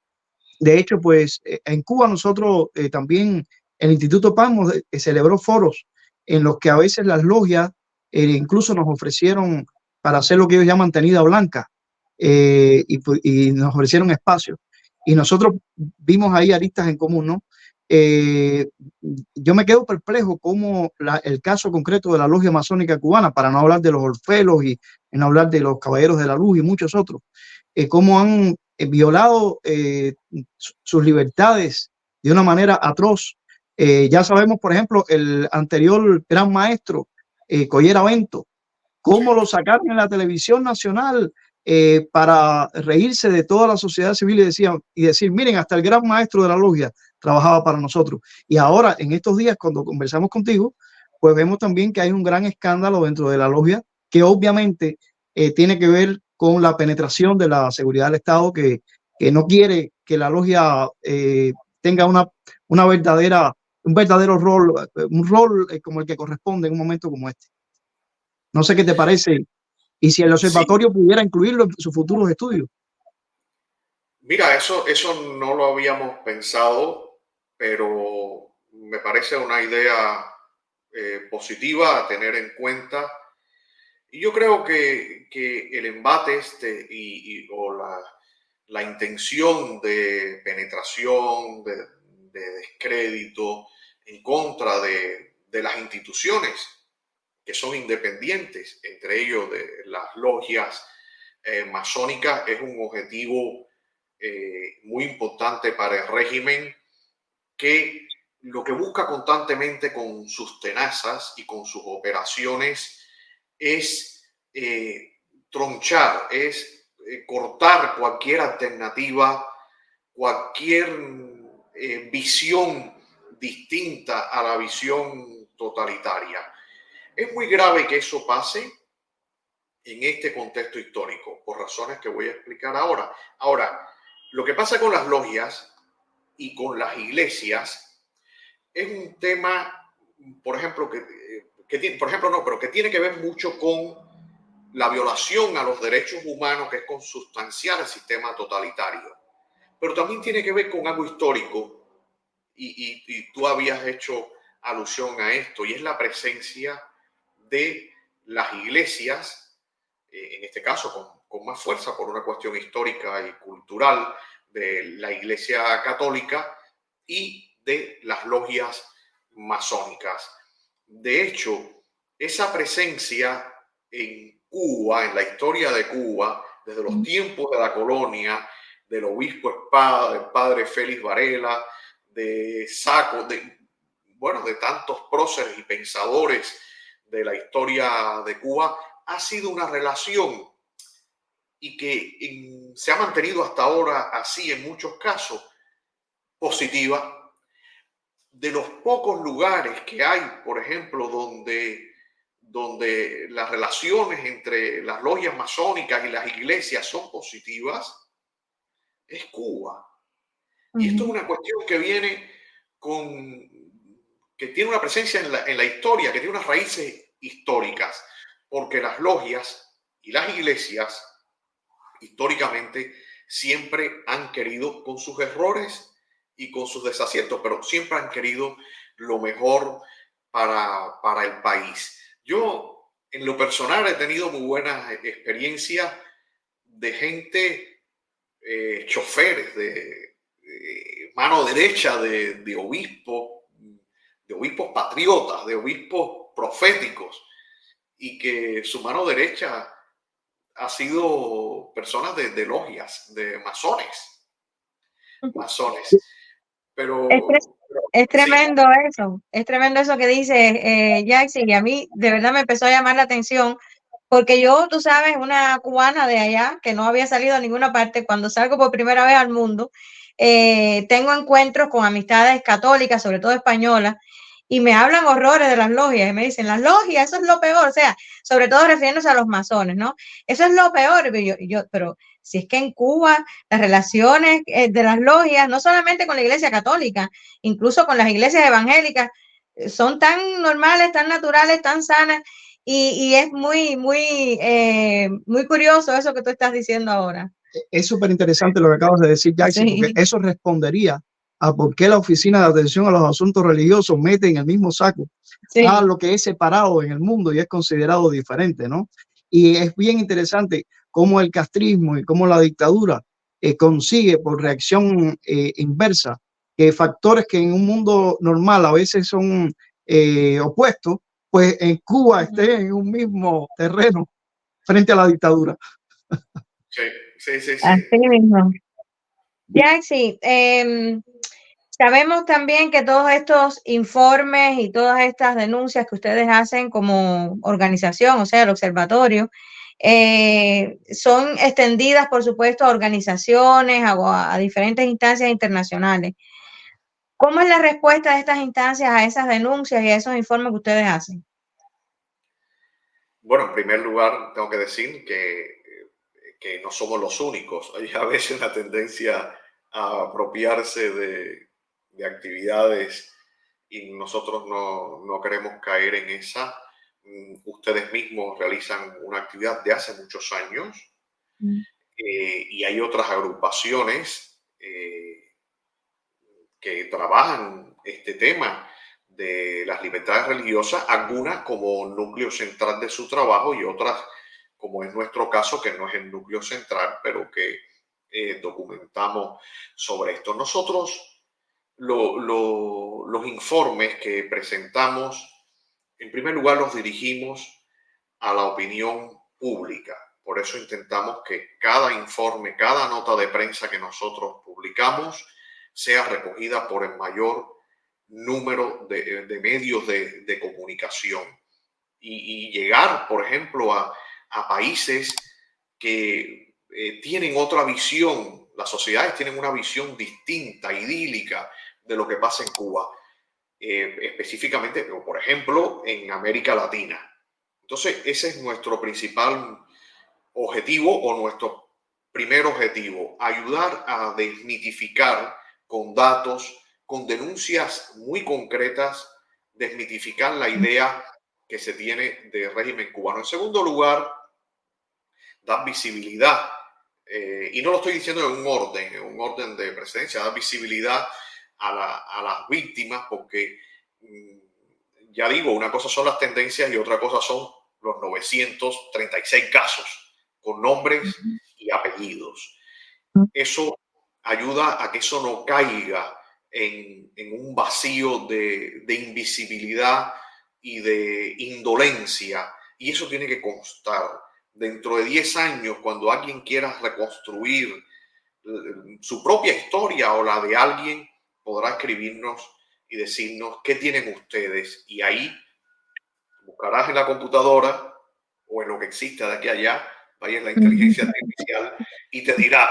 de hecho, pues en Cuba nosotros también, el Instituto Pamos celebró foros en los que a veces las logias incluso nos ofrecieron para hacer lo que ellos llaman tenida blanca, y nos ofrecieron espacio. Y nosotros vimos ahí aristas en común, ¿no? Eh, yo me quedo perplejo como el caso concreto de la logia masónica cubana, para no hablar de los Orfelos y no hablar de los Caballeros de la Luz y muchos otros, cómo han violado sus libertades de una manera atroz. Ya sabemos, por ejemplo, el anterior gran maestro, Collera Bento, cómo lo sacaron en la televisión nacional para reírse de toda la sociedad civil y decir, miren, hasta el gran maestro de la logia trabajaba para nosotros. Y ahora, en estos días, cuando conversamos contigo, pues vemos también que hay un gran escándalo dentro de la logia que obviamente tiene que ver con la penetración de la seguridad del Estado, que no quiere que la logia tenga una un verdadero rol, un rol como el que corresponde en un momento como este. No sé qué te parece y si el Sí, observatorio pudiera incluirlo en sus futuros estudios. mira, eso no lo habíamos pensado, pero me parece una idea positiva a tener en cuenta. Y yo creo que el embate o la intención de penetración, de descrédito en contra de las instituciones que son independientes, entre ellos de las logias masónicas, es un objetivo muy importante para el régimen, que lo que busca constantemente con sus tenazas y con sus operaciones es tronchar, es cortar cualquier alternativa, cualquier visión distinta a la visión totalitaria. Es muy grave que eso pase en este contexto histórico, por razones que voy a explicar ahora. Ahora, lo que pasa con las logias y con las iglesias es un tema, por ejemplo, que tiene que ver mucho con la violación a los derechos humanos, que es consustancial al sistema totalitario. Pero también tiene que ver con algo histórico, y tú habías hecho alusión a esto, y es la presencia de las iglesias, en este caso con más fuerza por una cuestión histórica y cultural, de la Iglesia Católica y de las logias masónicas. De hecho, esa presencia en Cuba, en la historia de Cuba, desde los tiempos de la colonia, del obispo Espada, del padre Félix Varela, de Saco, de tantos próceres y pensadores de la historia de Cuba, ha sido una relación y que se ha mantenido hasta ahora así en muchos casos, positiva. De los pocos lugares que hay, por ejemplo, donde las relaciones entre las logias masónicas y las iglesias son positivas, es Cuba. Y esto es una cuestión que viene que tiene una presencia en la historia, que tiene unas raíces históricas, porque las logias y las iglesias históricamente siempre han querido, con sus errores y con sus desaciertos, pero siempre han querido lo mejor para el país. Yo, en lo personal, he tenido muy buenas experiencias de gente, choferes, de mano derecha de obispos patriotas, de obispos proféticos, y que su mano derecha ha sido personas de logias, de masones. Pero es sí, tremendo eso que dice Jackson, y a mí de verdad me empezó a llamar la atención, porque yo, tú sabes, una cubana de allá que no había salido a ninguna parte, cuando salgo por primera vez al mundo, tengo encuentros con amistades católicas, sobre todo españolas, y me hablan horrores de las logias, y me dicen, las logias, eso es lo peor, o sea, sobre todo refiriéndose a los masones, ¿no? Eso es lo peor, pero si es que en Cuba las relaciones de las logias, no solamente con la iglesia católica, incluso con las iglesias evangélicas, son tan normales, tan naturales, tan sanas, y es muy, muy, muy curioso eso que tú estás diciendo ahora. Es súper interesante lo que acabas de decir, Jackson, porque Sí, eso respondería a por qué la Oficina de Atención a los Asuntos Religiosos mete en el mismo saco a sí. lo que es separado en el mundo y es considerado diferente, ¿no? Y es bien interesante cómo el castrismo y cómo la dictadura consigue por reacción inversa que factores que en un mundo normal a veces son opuestos, pues en Cuba estén en un mismo terreno frente a la dictadura. sí. Así mismo. Yaxi, sabemos también que todos estos informes y todas estas denuncias que ustedes hacen como organización, o sea, el observatorio, son extendidas, por supuesto, a organizaciones, a diferentes instancias internacionales. ¿Cómo es la respuesta de estas instancias a esas denuncias y a esos informes que ustedes hacen? Bueno, en primer lugar, tengo que decir que no somos los únicos. Hay a veces una tendencia a apropiarse de actividades y nosotros no queremos caer en esa. Ustedes mismos realizan una actividad de hace muchos años, y hay otras agrupaciones que trabajan este tema de las libertades religiosas, algunas como núcleo central de su trabajo y otras, como es nuestro caso, que no es el núcleo central, pero que documentamos sobre esto. Nosotros los informes que presentamos, en primer lugar, los dirigimos a la opinión pública. Por eso intentamos que cada informe, cada nota de prensa que nosotros publicamos sea recogida por el mayor número de medios de comunicación y llegar, por ejemplo, a países que tienen otra visión. Las sociedades tienen una visión distinta, idílica de lo que pasa en Cuba, específicamente, por ejemplo, en América Latina. Entonces, ese es nuestro principal objetivo o nuestro primer objetivo, ayudar a desmitificar con datos, con denuncias muy concretas, desmitificar la idea que se tiene de régimen cubano. En segundo lugar, dar visibilidad, y no lo estoy diciendo en un orden de precedencia, dar visibilidad a las víctimas, porque ya digo, una cosa son las tendencias y otra cosa son los 936 casos con nombres y apellidos. Eso ayuda a que eso no caiga en un vacío de invisibilidad y de indolencia. Y eso tiene que constar. Dentro de 10 años, cuando alguien quiera reconstruir su propia historia o la de alguien, podrá escribirnos y decirnos qué tienen ustedes. Y ahí buscarás en la computadora o en lo que exista de aquí a allá, país la inteligencia artificial, y te dirá,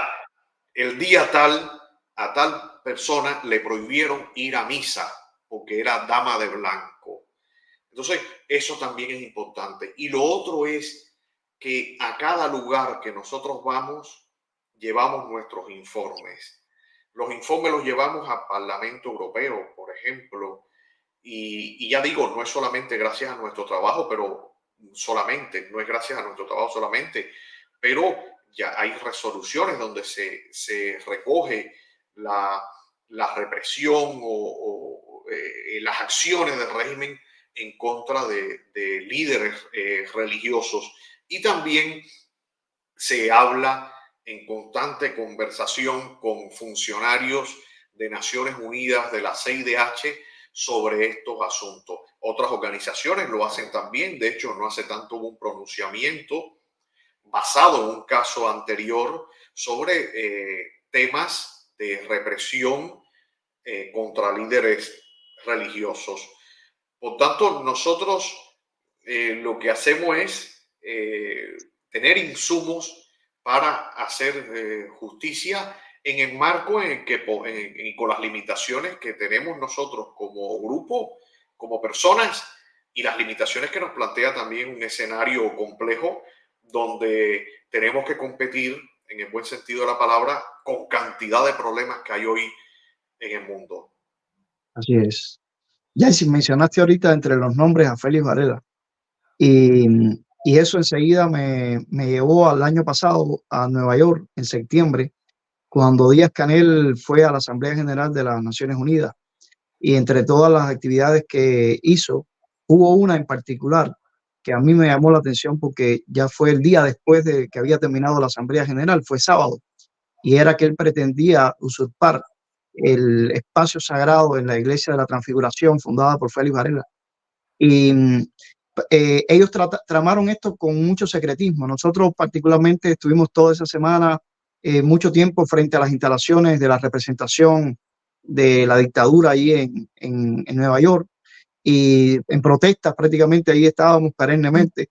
el día tal, a tal persona le prohibieron ir a misa porque era dama de blanco. Entonces, eso también es importante. Y lo otro es que a cada lugar que nosotros vamos, llevamos nuestros informes. Los informes los llevamos al Parlamento Europeo, por ejemplo, y ya digo, no es solamente gracias a nuestro trabajo, no es gracias a nuestro trabajo solamente, pero ya hay resoluciones donde se recoge la represión o las acciones del régimen en contra de líderes religiosos. Y también se habla en constante conversación con funcionarios de Naciones Unidas, de la CIDH, sobre estos asuntos. Otras organizaciones lo hacen también. De hecho, no hace tanto hubo un pronunciamiento basado en un caso anterior sobre temas de represión contra líderes religiosos. Por tanto, nosotros lo que hacemos es tener insumos para hacer justicia en el marco en que, con las limitaciones que tenemos nosotros como grupo, como personas, y las limitaciones que nos plantea también un escenario complejo donde tenemos que competir, en el buen sentido de la palabra, con cantidad de problemas que hay hoy en el mundo. Así es. Ya, si mencionaste ahorita entre los nombres a Félix Varela, y, y eso enseguida me llevó al año pasado a Nueva York, en septiembre, cuando Díaz-Canel fue a la Asamblea General de las Naciones Unidas. Y entre todas las actividades que hizo, hubo una en particular que a mí me llamó la atención porque ya fue el día después de que había terminado la Asamblea General, fue sábado, y era que él pretendía usurpar el espacio sagrado en la Iglesia de la Transfiguración fundada por Félix Varela. Y ellos tramaron esto con mucho secretismo. Nosotros particularmente estuvimos toda esa semana mucho tiempo frente a las instalaciones de la representación de la dictadura ahí en Nueva York, y en protestas prácticamente ahí estábamos perennemente.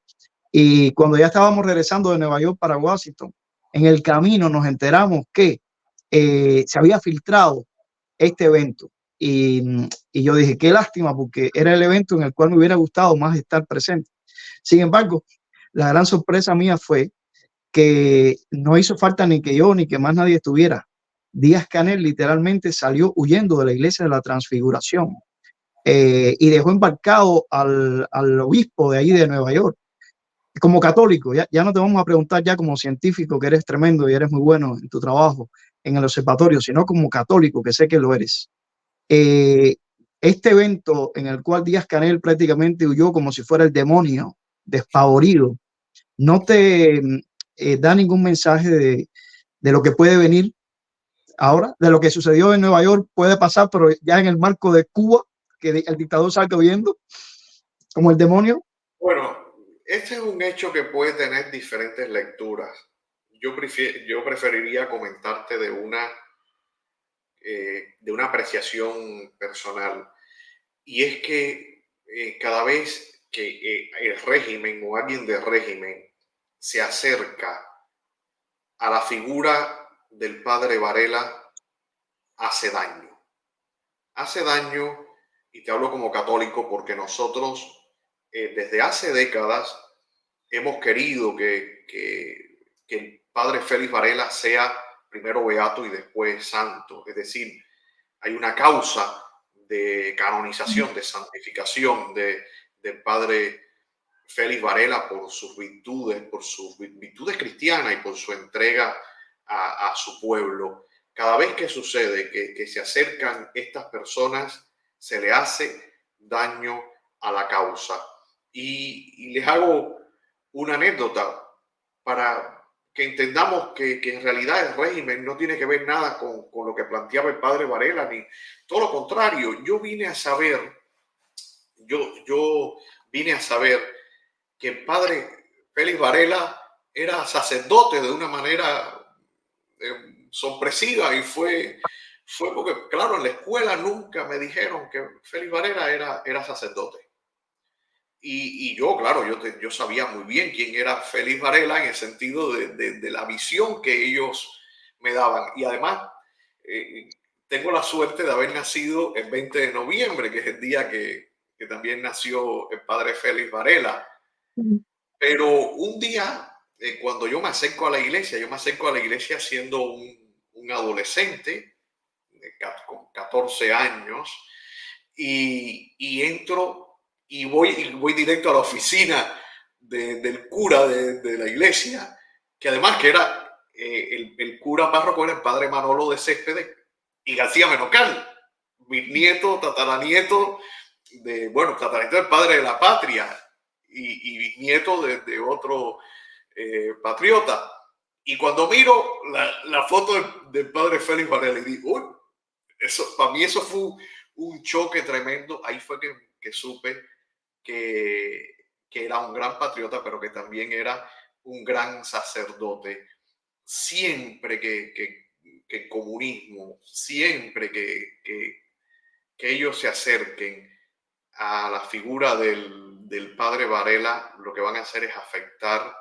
Y cuando ya estábamos regresando de Nueva York para Washington, en el camino nos enteramos que se había filtrado este evento. Y yo dije, qué lástima, porque era el evento en el cual me hubiera gustado más estar presente. Sin embargo, la gran sorpresa mía fue que no hizo falta ni que yo ni que más nadie estuviera. Díaz-Canel literalmente salió huyendo de la Iglesia de la Transfiguración y dejó embarcado al obispo de ahí de Nueva York. Como católico, ya no te vamos a preguntar ya como científico, que eres tremendo y eres muy bueno en tu trabajo en el observatorio, sino como católico, que sé que lo eres. Este evento en el cual Díaz-Canel prácticamente huyó como si fuera el demonio, despavorido, no te da ningún mensaje de lo que puede venir ahora, de lo que sucedió en Nueva York puede pasar, pero ya en el marco de Cuba, que el dictador salga huyendo como el demonio. Bueno, este es un hecho que puede tener diferentes lecturas. Yo preferiría comentarte de una apreciación personal. Y es que cada vez que el régimen o alguien del régimen se acerca a la figura del padre Varela, hace daño. Hace daño, y te hablo como católico, porque nosotros desde hace décadas hemos querido que el padre Félix Varela sea primero beato y después santo. Es decir, hay una causa de canonización, de santificación del padre Félix Varela por sus virtudes cristianas y por su entrega a su pueblo. Cada vez que sucede que se acercan estas personas, se le hace daño a la causa. Y les hago una anécdota para que entendamos que en realidad el régimen no tiene que ver nada con lo que planteaba el padre Varela, ni todo lo contrario. Yo vine a saber que el padre Félix Varela era sacerdote de una manera sorpresiva, y fue porque, claro, en la escuela nunca me dijeron que Félix Varela era sacerdote. Y yo, claro, yo sabía muy bien quién era Félix Varela en el sentido de la visión que ellos me daban. Y además, tengo la suerte de haber nacido el 20 de noviembre, que es el día que también nació el padre Félix Varela. Pero un día, cuando yo me acerco a la iglesia, siendo un adolescente con 14 años y entro y voy directo a la oficina del cura de la iglesia, que además que era el cura párroco, era el padre Manolo de Céspedes y García Menocal, bisnieto, tataranieto tataranieto del padre de la patria y bisnieto de otro patriota. Y cuando miro la foto del padre Félix Varela y digo, uy, para mí eso fue un choque tremendo. Ahí fue que supe que era un gran patriota, pero que también era un gran sacerdote. Siempre que el comunismo, siempre que ellos se acerquen a la figura del padre Varela, lo que van a hacer es afectar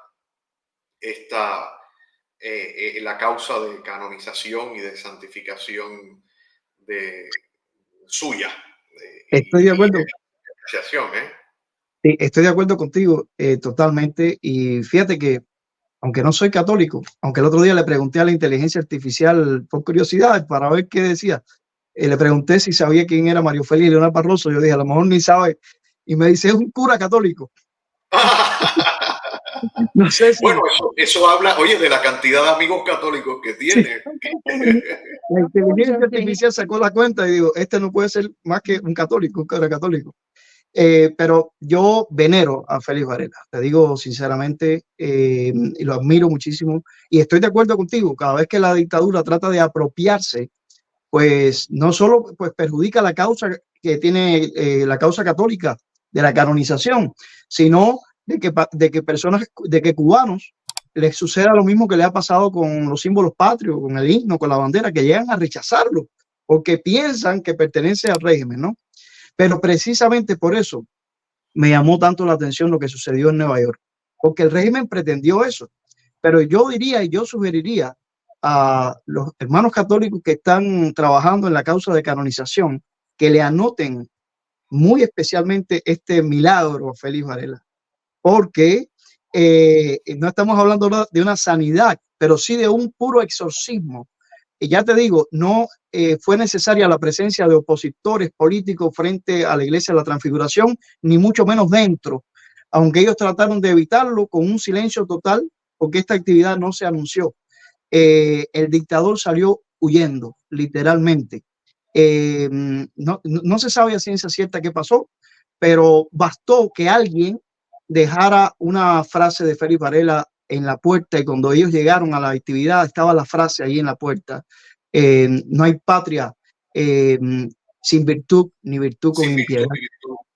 la causa de canonización y de santificación suya. Estoy de acuerdo. ¿eh? Sí, estoy de acuerdo contigo totalmente. Y fíjate que, aunque no soy católico, aunque el otro día le pregunté a la inteligencia artificial por curiosidad para ver qué decía, le pregunté si sabía quién era Mario Félix Leonel Barroso. Yo dije, a lo mejor ni sabe. Y me dice, es un cura católico. No sé si... Bueno, eso habla, oye, de la cantidad de amigos católicos que tiene. Sí. La inteligencia artificial sacó la cuenta y digo, este no puede ser más que un católico, un cura católico. Pero yo venero a Félix Varela, te digo sinceramente, y lo admiro muchísimo. Y estoy de acuerdo contigo, cada vez que la dictadura trata de apropiarse, pues no solo pues, perjudica la causa que tiene la causa católica de la canonización, sino de que cubanos les suceda lo mismo que le ha pasado con los símbolos patrios, con el himno, con la bandera, que llegan a rechazarlo porque piensan que pertenece al régimen, ¿no? Pero precisamente por eso me llamó tanto la atención lo que sucedió en Nueva York, porque el régimen pretendió eso. Pero yo diría y yo sugeriría a los hermanos católicos que están trabajando en la causa de canonización que le anoten muy especialmente este milagro a Félix Varela, porque no estamos hablando de una sanidad, pero sí de un puro exorcismo. Y ya te digo, no fue necesaria la presencia de opositores políticos frente a la Iglesia de la Transfiguración, ni mucho menos dentro, aunque ellos trataron de evitarlo con un silencio total, porque esta actividad no se anunció. El dictador salió huyendo, literalmente. No se sabe a ciencia cierta qué pasó, pero bastó que alguien dejara una frase de Félix Varela en la puerta, y cuando ellos llegaron a la actividad estaba la frase ahí en la puerta: no hay patria sin virtud, ni virtud con impiedad.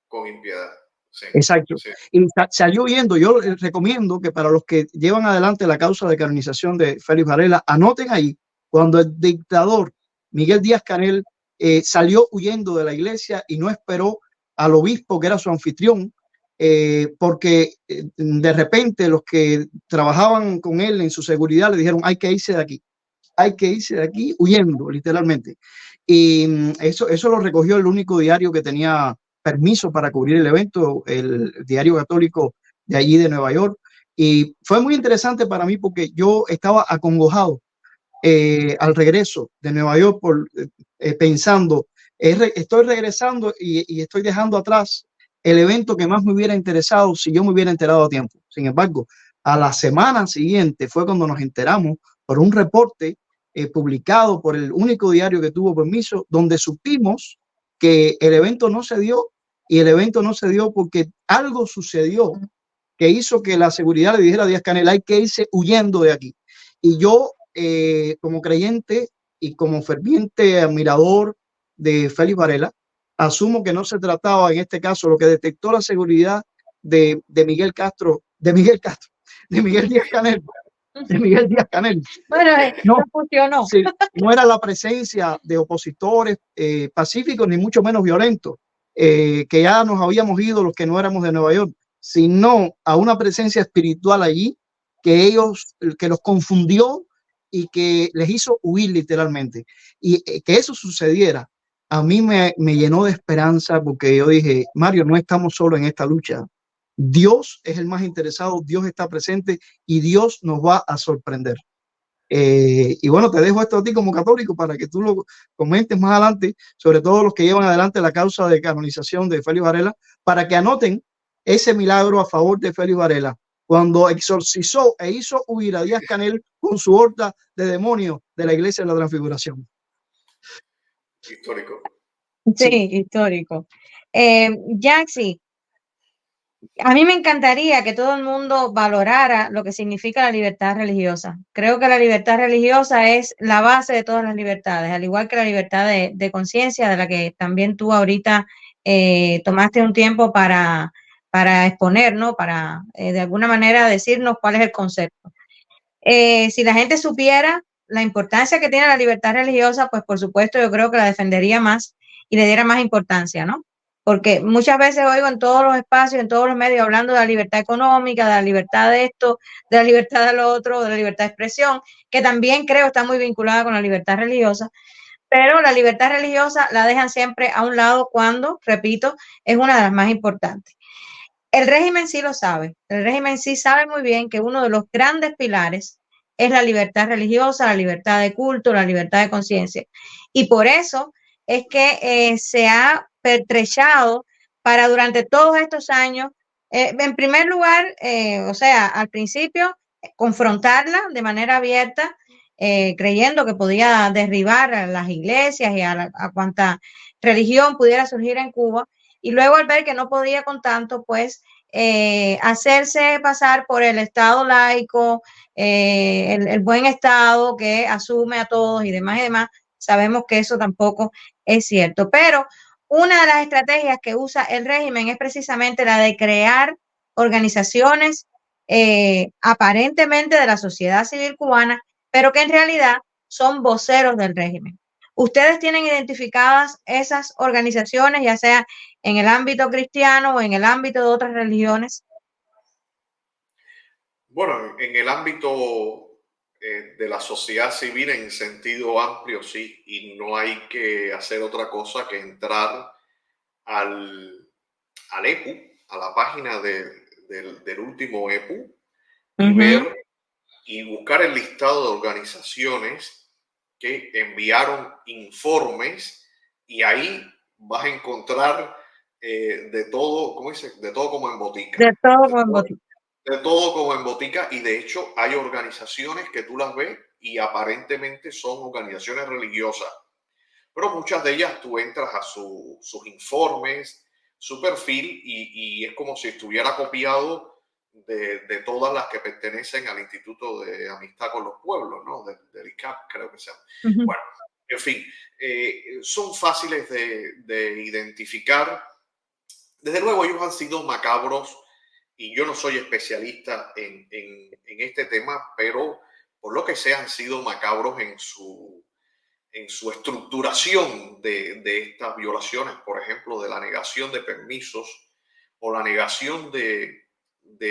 Con impiedad. Sí, exacto. Sí. Y salió viendo. Yo les recomiendo que para los que llevan adelante la causa de canonización de Félix Varela, anoten ahí cuando el dictador Miguel Díaz-Canel salió huyendo de la iglesia y no esperó al obispo, que era su anfitrión, porque de repente los que trabajaban con él en su seguridad le dijeron: hay que irse de aquí huyendo, literalmente. Y eso lo recogió el único diario que tenía permiso para cubrir el evento, el Diario Católico de allí de Nueva York. Y fue muy interesante para mí porque yo estaba acongojado al regreso de Nueva York pensando, estoy regresando y estoy dejando atrás el evento que más me hubiera interesado si yo me hubiera enterado a tiempo. Sin embargo, a la semana siguiente fue cuando nos enteramos por un reporte publicado por el único diario que tuvo permiso, donde supimos que el evento no se dio, y el evento no se dio porque algo sucedió que hizo que la seguridad le dijera a Díaz-Canel: hay que irse huyendo de aquí. Y yo, como creyente y como ferviente admirador de Félix Varela, asumo que no se trataba en este caso, lo que detectó la seguridad de Miguel Díaz-Canel. Bueno, no funcionó. Sí, no era la presencia de opositores pacíficos, ni mucho menos violentos. que ya nos habíamos ido los que no éramos de Nueva York, sino a una presencia espiritual allí que los confundió y que les hizo huir literalmente. Y que eso sucediera, a mí me llenó de esperanza, porque yo dije, Mario, no estamos solos en esta lucha. Dios es el más interesado, Dios está presente y Dios nos va a sorprender. Y bueno, te dejo esto a ti como católico para que tú lo comentes más adelante, sobre todo los que llevan adelante la causa de canonización de Félix Varela, para que anoten ese milagro a favor de Félix Varela, cuando exorcizó e hizo huir a Díaz-Canel con su horda de demonios de la Iglesia de la Transfiguración. Histórico. Sí, histórico. Yaxi, a mí me encantaría que todo el mundo valorara lo que significa la libertad religiosa. Creo que la libertad religiosa es la base de todas las libertades, al igual que la libertad de conciencia, de la que también tú ahorita tomaste un tiempo para exponer, ¿no? Para de alguna manera decirnos cuál es el concepto. Si la gente supiera la importancia que tiene la libertad religiosa, pues por supuesto yo creo que la defendería más y le diera más importancia, ¿no? Porque muchas veces oigo en todos los espacios, en todos los medios, hablando de la libertad económica, de la libertad de esto, de la libertad de lo otro, de la libertad de expresión, que también creo está muy vinculada con la libertad religiosa, pero la libertad religiosa la dejan siempre a un lado cuando, repito, es una de las más importantes. El régimen sí lo sabe, el régimen sí sabe muy bien que uno de los grandes pilares es la libertad religiosa, la libertad de culto, la libertad de conciencia. Y por eso es que se ha pertrechado para durante todos estos años, en primer lugar, o sea, al principio, confrontarla de manera abierta, creyendo que podía derribar a las iglesias y a cuanta religión pudiera surgir en Cuba. Y luego al ver que no podía con tanto, pues hacerse pasar por el Estado laico, el buen Estado que asume a todos y demás, sabemos que eso tampoco es cierto. Pero una de las estrategias que usa el régimen es precisamente la de crear organizaciones aparentemente de la sociedad civil cubana, pero que en realidad son voceros del régimen. ¿Ustedes tienen identificadas esas organizaciones, ya sea en el ámbito cristiano o en el ámbito de otras religiones? Bueno, en el ámbito de la sociedad civil en sentido amplio, sí, y no hay que hacer otra cosa que entrar al EPU, a la página del último EPU, y ver y buscar el listado de organizaciones que enviaron informes, y ahí vas a encontrar de todo, ¿cómo dice? De todo como en botica. De todo como en botica. De todo como en botica, y de hecho hay organizaciones que tú las ves y aparentemente son organizaciones religiosas, pero muchas de ellas tú entras a sus informes, su perfil, y es como si estuviera copiado de todas las que pertenecen al Instituto de Amistad con los Pueblos, ¿no? Del ICAP, creo que sea. Bueno, en fin, son fáciles de identificar. Desde luego ellos han sido macabros, y yo no soy especialista en este tema, pero por lo que sea han sido macabros en su estructuración de estas violaciones, por ejemplo, de la negación de permisos o la negación de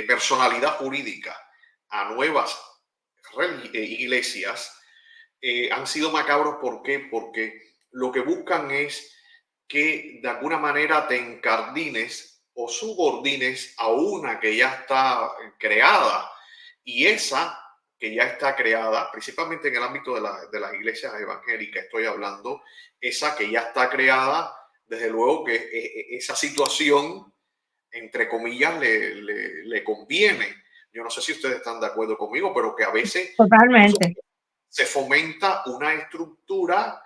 personalidad jurídica a nuevas iglesias. Han sido macabros. ¿Por qué? Porque lo que buscan es que de alguna manera te encardines o subordines a una que ya está creada, y esa que ya está creada, principalmente en el ámbito de las iglesias evangélicas estoy hablando, esa que ya está creada, desde luego que esa situación, entre comillas, le conviene. Yo no sé si ustedes están de acuerdo conmigo, pero que a veces totalmente se fomenta una estructura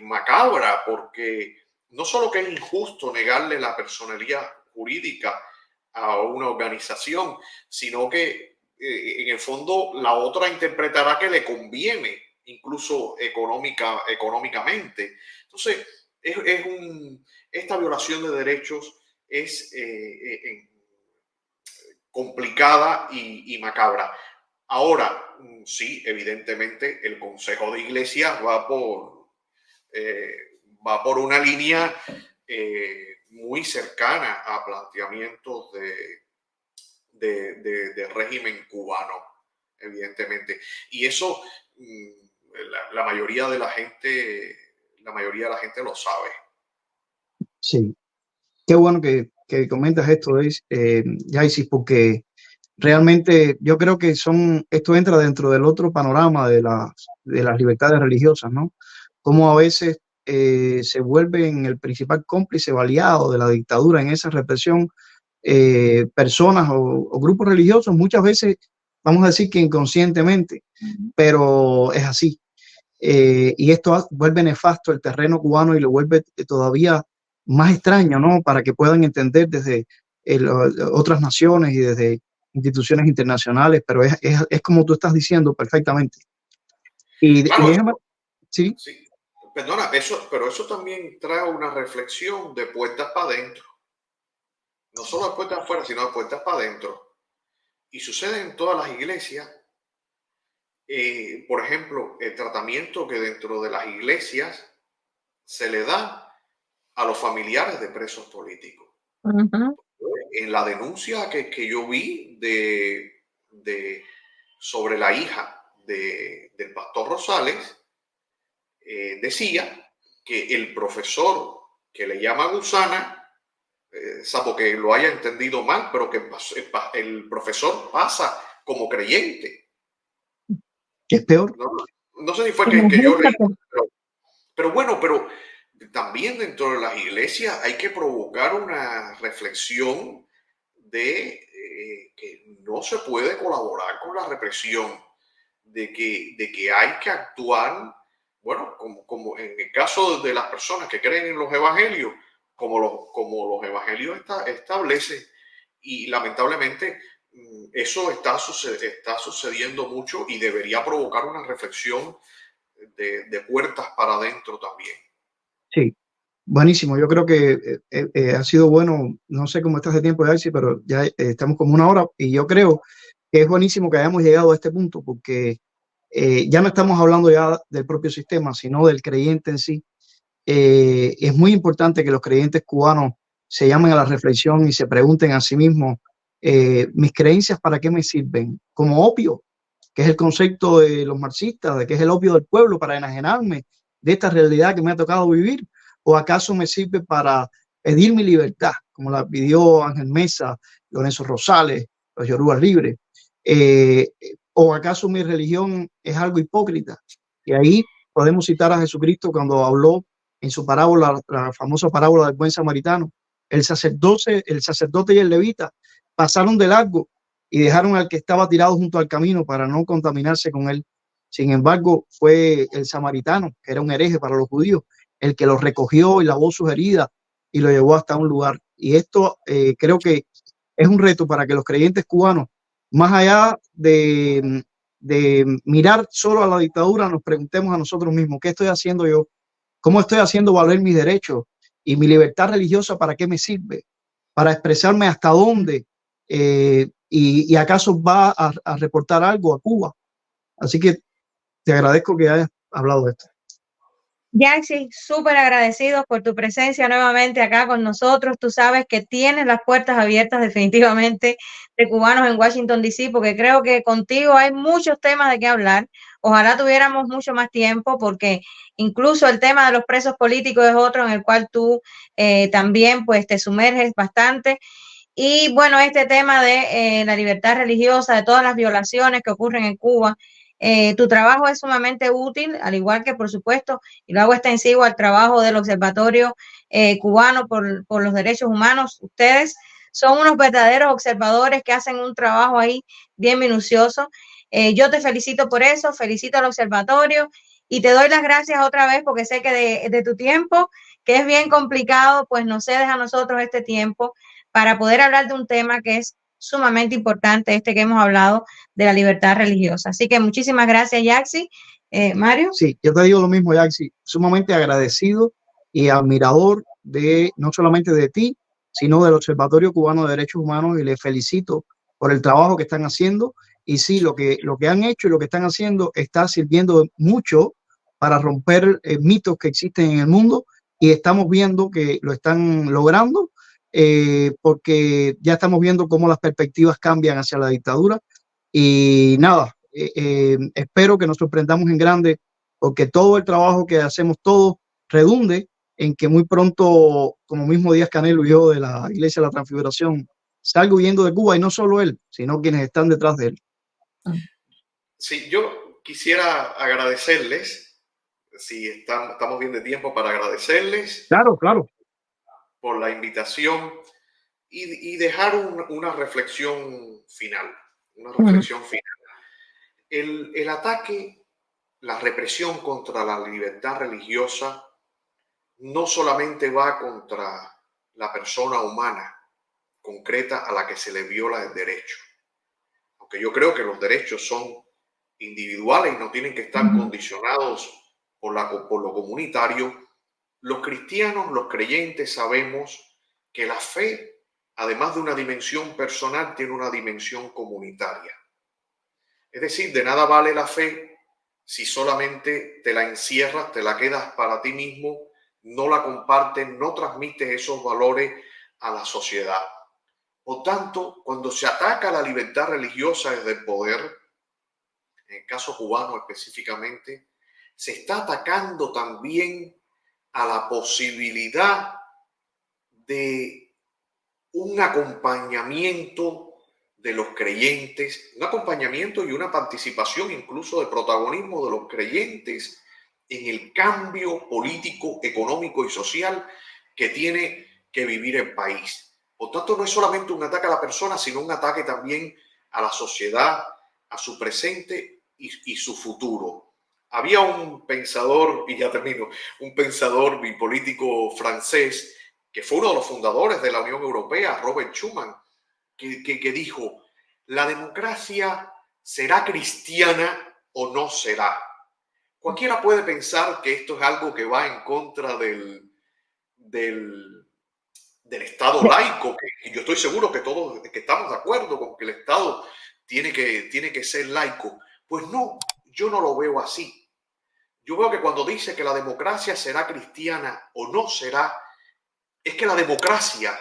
macabra, porque no solo que es injusto negarle la personalidad jurídica a una organización, sino que en el fondo la otra interpretará que le conviene, incluso económicamente. Entonces, esta violación de derechos es complicada y macabra. Ahora, sí, evidentemente el Consejo de Iglesias va por una línea muy cercana a planteamientos de régimen cubano, evidentemente. Y eso la mayoría de la gente lo sabe. Sí, qué bueno que comentas esto, Yaisis, porque realmente yo creo que esto entra dentro del otro panorama de las libertades religiosas, ¿no? Cómo a veces se vuelven el principal cómplice o aliado de la dictadura en esa represión, personas o grupos religiosos, muchas veces vamos a decir que inconscientemente, pero es así. Y esto vuelve nefasto el terreno cubano y lo vuelve todavía más extraño, ¿no? Para que puedan entender desde otras naciones y desde instituciones internacionales, pero es como tú estás diciendo perfectamente. Y Claro, déjame, sí, sí, perdona, pero eso también trae una reflexión de puertas para adentro. No solo de puertas afuera, sino de puertas para adentro. Y sucede en todas las iglesias. Por ejemplo, el tratamiento que dentro de las iglesias se le da a los familiares de presos políticos. Ujú. En la denuncia que yo vi sobre la hija del pastor Rosales, decía que el profesor que le llama Gusana, salvo que lo haya entendido mal, pero que el profesor pasa como creyente. que es peor. No sé si fue que yo leí, Imagínate. pero bueno, pero también dentro de las iglesias hay que provocar una reflexión de que no se puede colaborar con la represión, de que hay que actuar, bueno, como en el caso de las personas que creen en los evangelios, como los evangelios establecen, y lamentablemente eso está sucediendo mucho y debería provocar una reflexión de puertas para adentro también. Sí, buenísimo. Yo creo que ha sido bueno, no sé cómo estás de tiempo, Yaisis, pero ya estamos como una hora y yo creo que es buenísimo que hayamos llegado a este punto porque ya no estamos hablando ya del propio sistema, sino del creyente en sí. Es muy importante que los creyentes cubanos se llamen a la reflexión y se pregunten a sí mismos, mis creencias, ¿para qué me sirven? Como opio, que es el concepto de los marxistas, de que es el opio del pueblo para enajenarme de esta realidad que me ha tocado vivir, o acaso me sirve para pedir mi libertad, como la pidió Ángel Mesa, Lorenzo Rosales, los Yorubas Libres, eh, o acaso mi religión es algo hipócrita. Y ahí podemos citar a Jesucristo cuando habló en su parábola, la famosa parábola del buen samaritano. El sacerdote y el levita pasaron de largo y dejaron al que estaba tirado junto al camino para no contaminarse con él. Sin embargo, fue el samaritano, que era un hereje para los judíos, el que lo recogió y lavó sus heridas y lo llevó hasta un lugar. Y esto creo que es un reto para que los creyentes cubanos, más allá de mirar solo a la dictadura, nos preguntemos a nosotros mismos, ¿qué estoy haciendo yo? ¿Cómo estoy haciendo valer mis derechos y mi libertad religiosa? ¿Para qué me sirve? ¿Para expresarme hasta dónde? Y acaso va a reportar algo a Cuba. Así que te agradezco que hayas hablado de esto. Yaxi, súper agradecidos por tu presencia nuevamente acá con nosotros. Tú sabes que tienes las puertas abiertas definitivamente de Cubanos en Washington, D.C., porque creo que contigo hay muchos temas de qué hablar. Ojalá tuviéramos mucho más tiempo, porque incluso el tema de los presos políticos es otro en el cual tú también pues te sumerges bastante. Y bueno, este tema de la libertad religiosa, de todas las violaciones que ocurren en Cuba, tu trabajo es sumamente útil, al igual que, por supuesto, y lo hago extensivo al trabajo del Observatorio Cubano por los Derechos Humanos. Ustedes son unos verdaderos observadores que hacen un trabajo ahí bien minucioso. Yo te felicito por eso, felicito al observatorio y te doy las gracias otra vez porque sé que de tu tiempo, que es bien complicado, pues nos cedes a nosotros este tiempo para poder hablar de un tema que es sumamente importante, que hemos hablado de la libertad religiosa. Así que muchísimas gracias, Yaxi. Mario. Sí, yo te digo lo mismo, Yaxi, sumamente agradecido y admirador de no solamente de ti, sino del Observatorio Cubano de Derechos Humanos y les felicito por el trabajo que están haciendo. Y sí, lo que han hecho y lo que están haciendo está sirviendo mucho para romper mitos que existen en el mundo y estamos viendo que lo están logrando, porque ya estamos viendo cómo las perspectivas cambian hacia la dictadura. Y nada, espero que nos sorprendamos en grande, porque todo el trabajo que hacemos todos redunde en que muy pronto, como mismo Díaz-Canel huyó de la Iglesia de la Transfiguración, salga huyendo de Cuba, y no solo él, sino quienes están detrás de él. Sí, yo quisiera agradecerles, si estamos bien de tiempo para agradecerles. Claro, claro. Por la invitación y dejar una reflexión final. Una reflexión final. El ataque, la represión contra la libertad religiosa no solamente va contra la persona humana concreta a la que se le viola el derecho. Aunque yo creo que los derechos son individuales y no tienen que estar condicionados por lo comunitario, los cristianos, los creyentes, sabemos que la fe, además de una dimensión personal, tiene una dimensión comunitaria. Es decir, de nada vale la fe si solamente te la encierras, te la quedas para ti mismo, no la compartes, no transmites esos valores a la sociedad. Por tanto, cuando se ataca la libertad religiosa desde el poder, en el caso cubano específicamente, se está atacando también a la posibilidad de un acompañamiento de los creyentes, un acompañamiento y una participación incluso de protagonismo de los creyentes en el cambio político, económico y social que tiene que vivir el país. Por tanto, no es solamente un ataque a la persona, sino un ataque también a la sociedad, a su presente y su futuro. Había un pensador, y ya termino, un pensador bipolítico francés que fue uno de los fundadores de la Unión Europea, Robert Schuman, que dijo: la democracia será cristiana o no será. Cualquiera puede pensar que esto es algo que va en contra del Estado laico, que yo estoy seguro que todos que estamos de acuerdo con que el Estado tiene que ser laico. Pues no, yo no lo veo así. Yo veo que cuando dice que la democracia será cristiana o no será, es que la democracia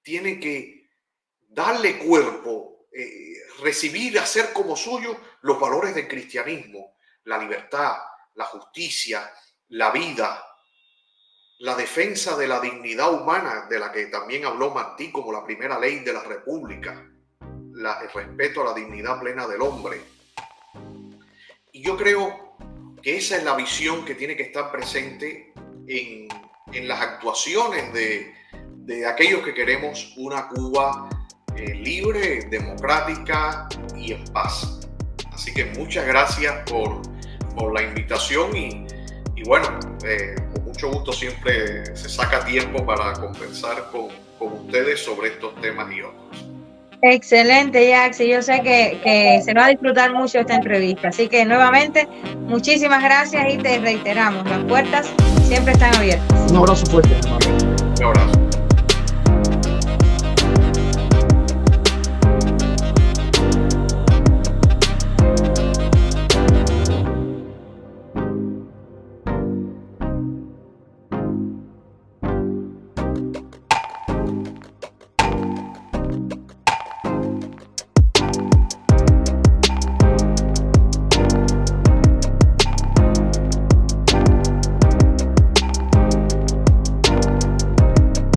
tiene que darle cuerpo, recibir, hacer como suyo los valores del cristianismo, la libertad, la justicia, la vida, la defensa de la dignidad humana, de la que también habló Martí como la primera ley de la República, el respeto a la dignidad plena del hombre. Y yo creo que esa es la visión que tiene que estar presente en las actuaciones de aquellos que queremos una Cuba libre, democrática y en paz. Así que muchas gracias por la invitación y bueno, con mucho gusto siempre se saca tiempo para conversar con ustedes sobre estos temas y otros. Excelente, Yaxi. Yo sé que se va a disfrutar mucho esta entrevista. Así que nuevamente, muchísimas gracias y te reiteramos, las puertas siempre están abiertas. Un abrazo fuerte. Un abrazo.